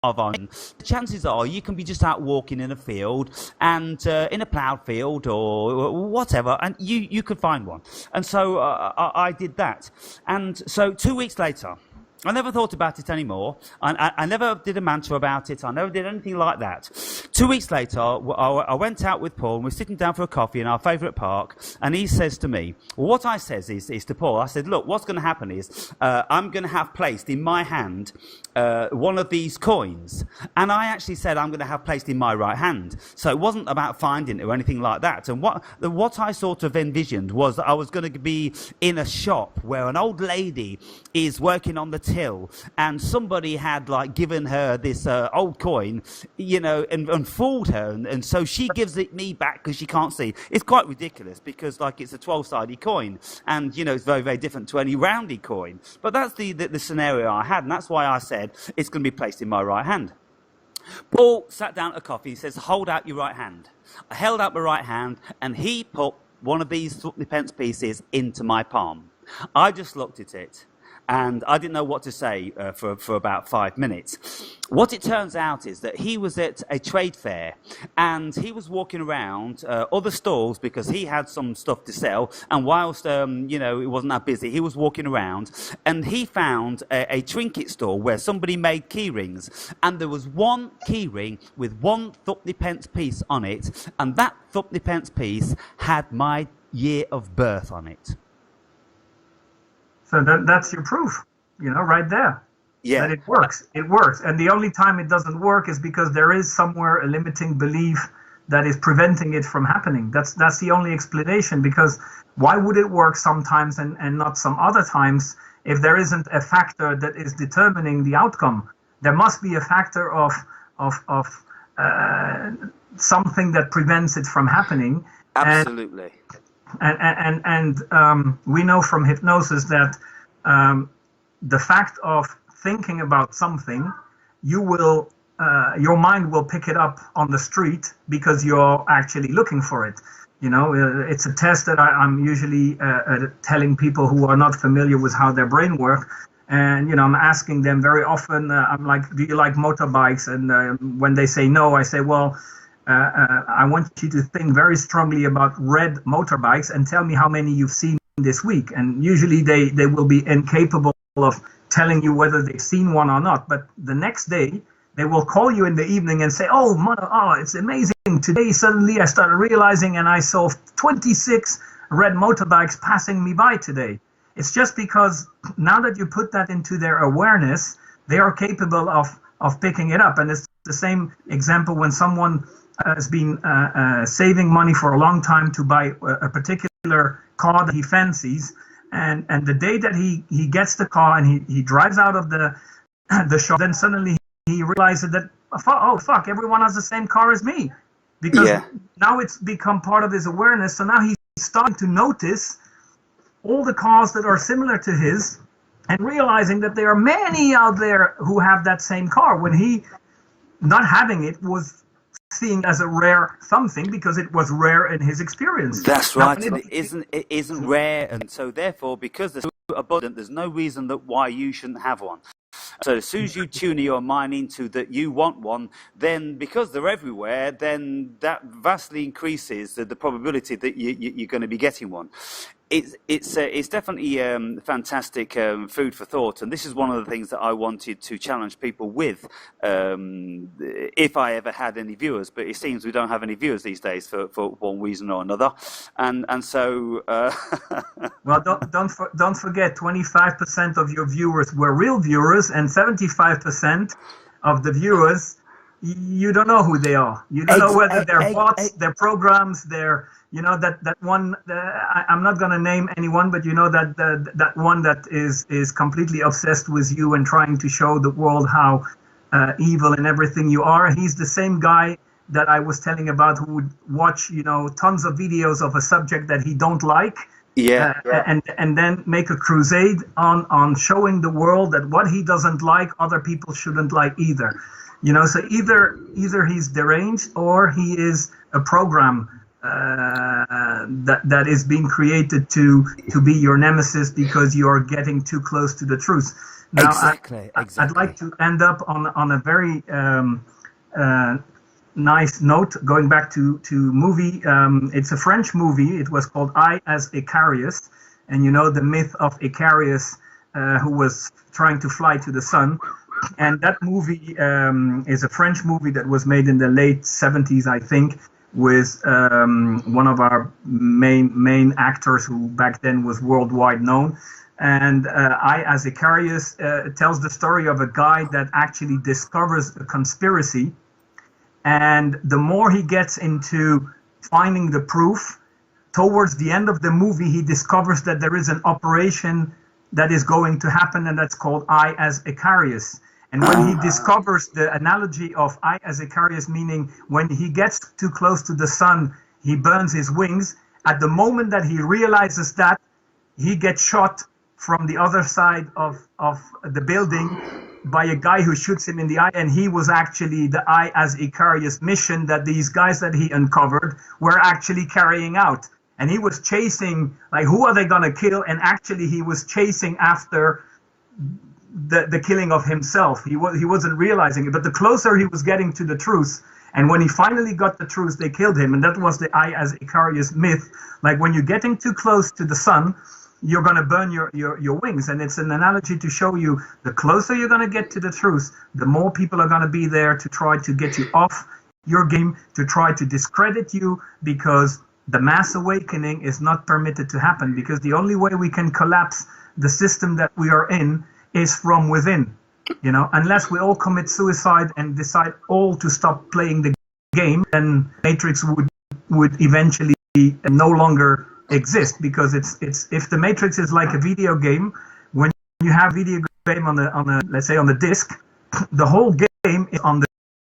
of our own, the chances are you can be just out walking in a field, and in a ploughed field or whatever, and you could find one. And so I did that, and so 2 weeks later, I never thought about it anymore. I never did a mantra about it. I never did anything like that. 2 weeks later, I went out with Paul, and we're sitting down for a coffee in our favourite park, and he says to me, well, what I says is to Paul, I said, look, what's going to happen is I'm going to have placed in my hand one of these coins. And I actually said I'm going to have placed in my right hand. So it wasn't about finding it or anything like that. And what I sort of envisioned was that I was going to be in a shop where an old lady is working on the till, and somebody had like given her this old coin, and fooled her, and so she gives it me back because she can't see. It's quite ridiculous, because like it's a 12-sided coin, and it's very, very different to any rounded coin. But that's the scenario I had, and that's why I said it's going to be placed in my right hand. Paul sat down at a coffee. He says, hold out your right hand. I held out my right hand, and he put one of these 3 pence pieces into my palm. I just looked at it and I didn't know what to say for about 5 minutes. What it turns out is that he was at a trade fair and he was walking around other stalls because he had some stuff to sell. And whilst, it wasn't that busy, he was walking around and he found a trinket store where somebody made key rings. And there was one key ring with one threepenny pence piece on it. And that threepenny pence piece had my year of birth on it. So that's your proof, right there. Yeah. That it works. It works. And the only time it doesn't work is because there is somewhere a limiting belief that is preventing it from happening. That's the only explanation, because why would it work sometimes and not some other times if there isn't a factor that is determining the outcome? There must be a factor of something that prevents it from happening. Absolutely. And we know from hypnosis that the fact of thinking about something, your mind will pick it up on the street because you're actually looking for it. It's a test that I'm usually telling people who are not familiar with how their brain works. And, I'm asking them very often, I'm like, do you like motorbikes? And when they say no, I say, well, I want you to think very strongly about red motorbikes and tell me how many you've seen this week. And usually they will be incapable of telling you whether they've seen one or not. But the next day, they will call you in the evening and say, oh, it's amazing. Today, suddenly I started realizing and I saw 26 red motorbikes passing me by today. It's just because now that you put that into their awareness, they are capable of picking it up. And it's the same example when someone has been saving money for a long time to buy a particular car that he fancies, and the day that he gets the car and he drives out of the shop, then suddenly he realizes that, oh fuck, everyone has the same car as me, because now it's become part of his awareness. So now he's starting to notice all the cars that are similar to his and realizing that there are many out there who have that same car, when he, not having it, was seen as a rare something because it was rare in his experience. That's right, and it isn't rare, and so therefore, because they're so abundant, there's no reason that why you shouldn't have one. So as soon as you tune your mind into that you want one, then because they're everywhere, then that vastly increases the probability that you're going to be getting one. It's definitely fantastic food for thought, and this is one of the things that I wanted to challenge people with, if I ever had any viewers. But it seems we don't have any viewers these days for one reason or another, and so. Well, don't forget, 25% of your viewers were real viewers, and 75% of the viewers, you don't know who they are. You don't know whether they're bots, they're programs, they're, that one, I'm not going to name anyone, but that one that is completely obsessed with you and trying to show the world how evil and everything you are. He's the same guy that I was telling about who would watch, tons of videos of a subject that he don't like. And then make a crusade on showing the world that what he doesn't like, other people shouldn't like either. So either he's deranged or he is a program that is being created to be your nemesis because you are getting too close to the truth. Now, exactly. I'd like to end up on a very nice note, going back to movie. It's a French movie. It was called I as Icarus, and the myth of Icarus, who was trying to fly to the sun. And that movie is a French movie that was made in the late 70s, I think, with one of our main actors who back then was worldwide known. And I as Icarus tells the story of a guy that actually discovers a conspiracy. And the more he gets into finding the proof, towards the end of the movie, he discovers that there is an operation that is going to happen, and that's called I as Icarus. And when he discovers the analogy of I as Icarus, meaning when he gets too close to the sun, he burns his wings. At the moment that he realizes that, he gets shot from the other side of the building by a guy who shoots him in the eye, and he was actually the I as Icarus mission that these guys that he uncovered were actually carrying out. and he was chasing, like, who are they going to kill? And actually he was chasing after the killing of himself. He wasn't realizing it, but the closer he was getting to the truth, and when he finally got the truth, they killed him. And that was the I as Icarus myth. Like, when you're getting too close to the sun, you're going to burn your wings. And it's an analogy to show you, the closer you're going to get to the truth, the more people are going to be there to try to get you off your game, to try to discredit you, because the mass awakening is not permitted to happen, because the only way we can collapse the system that we are in is from within. You know, unless we all commit suicide and decide all to stop playing the game, then Matrix would eventually no longer exist, because it's if the Matrix is like a video game, when you have a video game on a let's say on the disc, the whole game is on the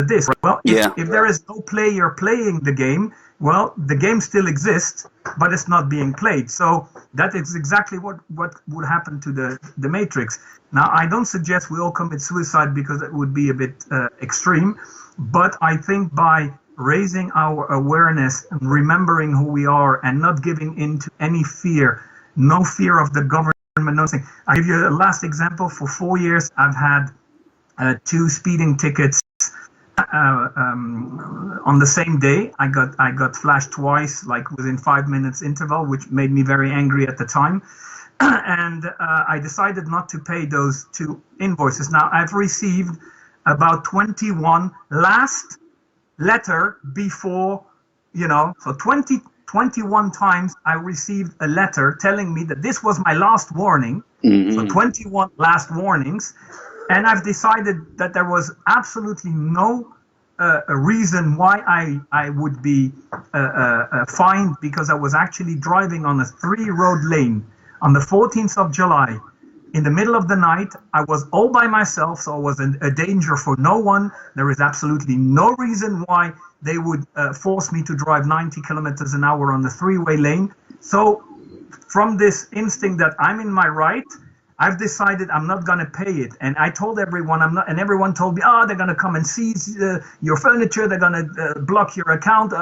disc. Well, if there is no player playing the game, well, the game still exists, but it's not being played. So that is exactly what would happen to the Matrix. Now, I don't suggest we all commit suicide, because it would be a bit extreme, but I think by raising our awareness and remembering who we are and not giving in to any fear, no fear of the government, nothing. I'll give you a last example. For 4 years, I've had 2 speeding tickets on the same day. I got flashed twice, like within 5 minutes interval, which made me very angry at the time. And I decided not to pay those 2 invoices. Now, I've received about 21 last letter before, so 21 times I received a letter telling me that this was my last warning. Mm-hmm. So 21 last warnings. And I've decided that there was absolutely no a reason why I would be fined, because I was actually driving on a 3-road lane on the 14th of July. In the middle of the night, I was all by myself, so I was a danger for no one. There is absolutely no reason why they would force me to drive 90 kilometers an hour on the 3-way lane. So from this instinct that I'm in my right, I've decided I'm not going to pay it. And I told everyone I'm not, and everyone told me, they're going to come and seize your furniture, they're going to block your account.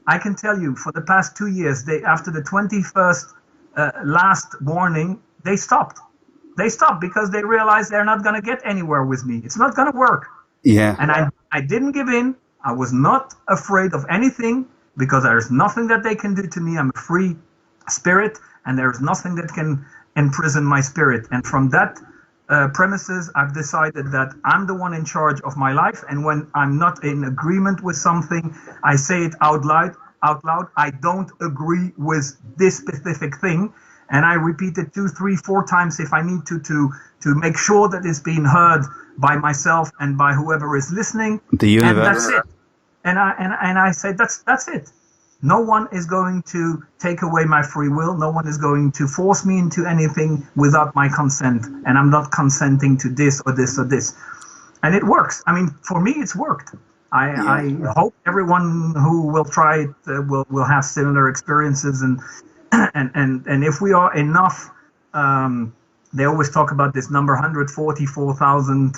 I can tell you, for the past 2 years, after the 21st last warning, they stopped. They stopped because they realized they're not going to get anywhere with me. It's not going to work. Yeah. And I didn't give in. I was not afraid of anything, because there's nothing that they can do to me. I'm a free spirit, and there's nothing that can imprison my spirit. And from that premises, I've decided that I'm the one in charge of my life. And when I'm not in agreement with something, I say it out loud. I don't agree with this specific thing. And I repeat it 2, 3, 4 times if I need to make sure that it's being heard by myself and by whoever is listening. The universe. And that's it. And I say that's it. No one is going to take away my free will. No one is going to force me into anything without my consent. And I'm not consenting to this or this or this. And it works. I mean, for me, it's worked. I hope everyone who will try it will have similar experiences. And if we are enough, they always talk about this number 144,000,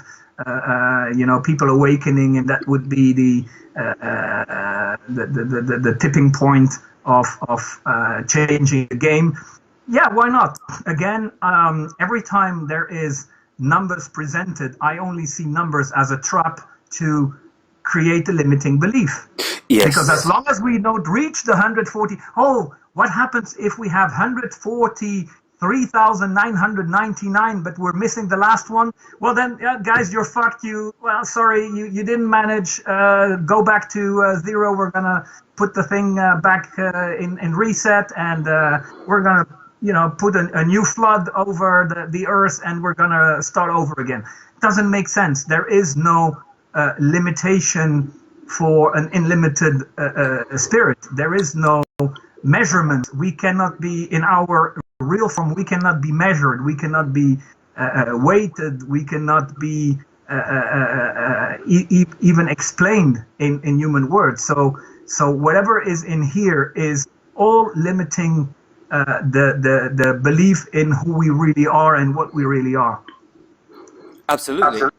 people awakening, and that would be the tipping point of changing the game. Yeah, why not? Again, every time there is numbers presented, I only see numbers as a trap to create a limiting belief. Yes. Because as long as we don't reach the 140, what happens if we have 143,999, but we're missing the last one? Well, then, guys, you're fucked. Sorry, you didn't manage. Go back to 0. We're going to put the thing back in reset, and we're going to, put a new flood over the earth, and we're going to start over again. It doesn't make sense. There is no limitation for an unlimited spirit. There is no measurement. We cannot be, in our real form, we cannot be measured. We cannot be weighted. We cannot be even explained in human words. So whatever is in here is all limiting the belief in who we really are and what we really are. Absolutely.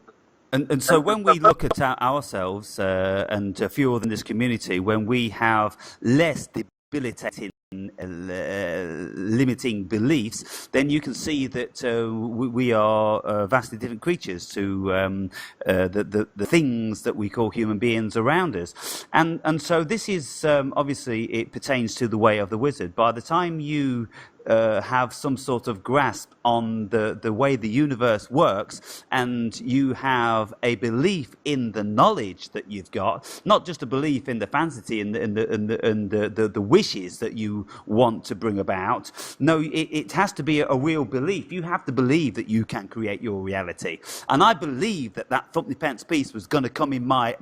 And so when we look at ourselves and a few in this community, when we have less debilitating limiting beliefs, then you can see that we are vastly different creatures to the things that we call human beings around us. And so this is obviously, it pertains to the way of the wizard. By the time you have some sort of grasp on the way the universe works, and you have a belief in the knowledge that you've got, not just a belief in the fantasy and the wishes that you want to bring about. No, it has to be a real belief. You have to believe that you can create your reality. And I believe that Thumpney Pence piece was going to come in my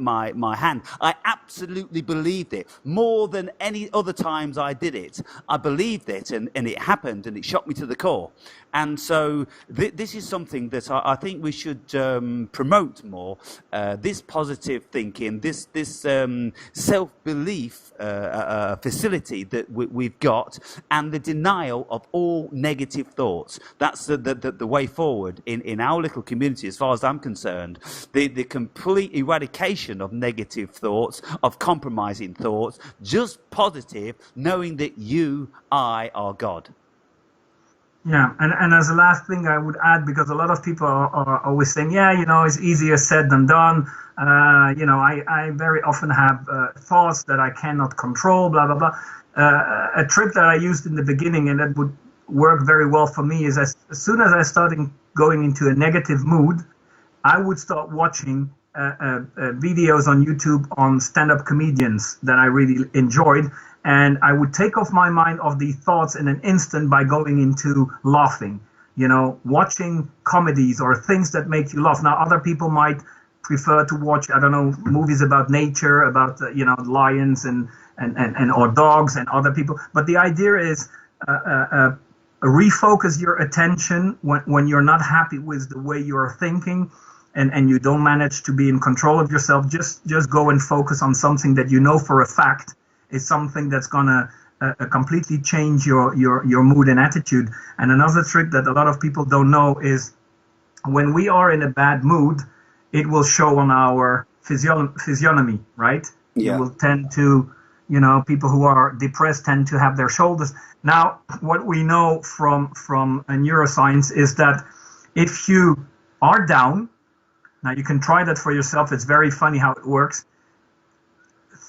hand. I absolutely believed it. More than any other times I did it, I believed it, and it happened, and it shocked me to the core. And so this is something that I think we should promote more, this positive thinking, this self-belief facility that we've got, and the denial of all negative thoughts. That's the way forward in our little community, as far as I'm concerned. The complete eradication of negative thoughts, of compromising thoughts, just positive, knowing that I are God. Yeah, and as a last thing I would add, because a lot of people are always saying, yeah, it's easier said than done. I very often have thoughts that I cannot control, blah, blah, blah. A trick that I used in the beginning, and that would work very well for me, is as soon as I started going into a negative mood, I would start watching videos on YouTube on stand-up comedians that I really enjoyed. And I would take off my mind of the thoughts in an instant by going into laughing, watching comedies or things that make you laugh. Now, other people might prefer to watch, I don't know, movies about nature, about, lions and or dogs and other people. But the idea is refocus your attention when you're not happy with the way you're thinking and you don't manage to be in control of yourself. Just go and focus on something that you know for a fact is something that's going to completely change your mood and attitude. And another trick that a lot of people don't know is when we are in a bad mood, it will show on our physiognomy, right? Yeah. You will tend to, people who are depressed tend to have their shoulders. Now, what we know from neuroscience is that if you are down, now you can try that for yourself. It's very funny how it works.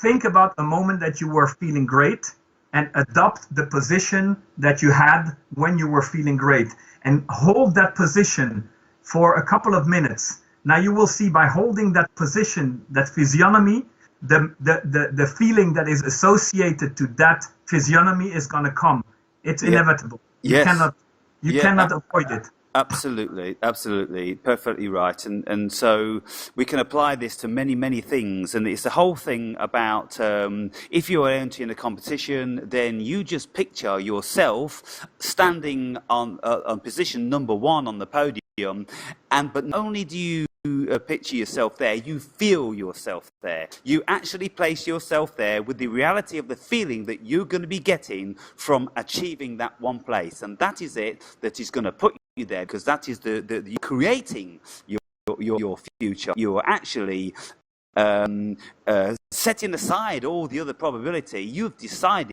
Think about a moment that you were feeling great and adopt the position that you had when you were feeling great and hold that position for a couple of minutes. Now you will see by holding that position, that physiognomy, the feeling that is associated to that physiognomy is going to come. It's inevitable. Yes. You cannot avoid it. Absolutely, perfectly right. And so we can apply this to many, many things. And it's the whole thing about if you are entering a competition, then you just picture yourself standing on position number 1 on the podium. But not only do you picture yourself there, you feel yourself there. You actually place yourself there with the reality of the feeling that you're going to be getting from achieving that one place. And that is it that is going to put you there, because that is the creating your future. You are actually setting aside all the other probability. You've decided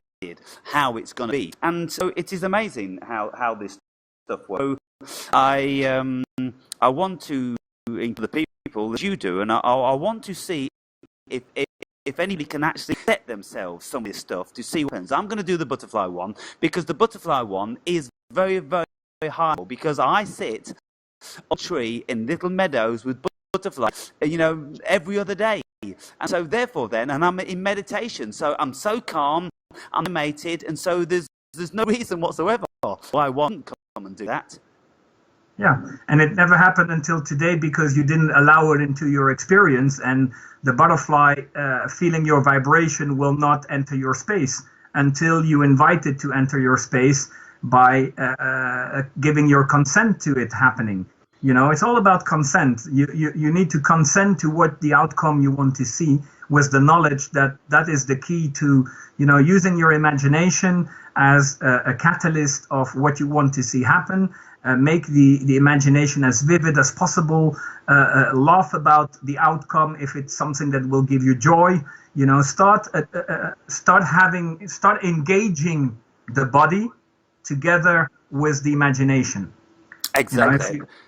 how it's going to be. And so it is amazing how this stuff works. So I want to into the people as you do, and I want to see if anybody can actually set themselves some of this stuff to see what happens. I'm going to do the butterfly one, because the butterfly one is very, very, very hard, because I sit on a tree in little meadows with butterflies, every other day. And so therefore and I'm in meditation, so I'm so calm, I'm animated, and so there's no reason whatsoever why I won't come and do that. Yeah, and it never happened until today because you didn't allow it into your experience, and the butterfly feeling your vibration will not enter your space until you invite it to enter your space by giving your consent to it happening. It's all about consent. You need to consent to what the outcome you want to see, with the knowledge that is the key to, using your imagination as a catalyst of what you want to see happen. Make the imagination as vivid as possible. Laugh about the outcome if it's something that will give you joy. Start engaging the body together with the imagination. Exactly. If you,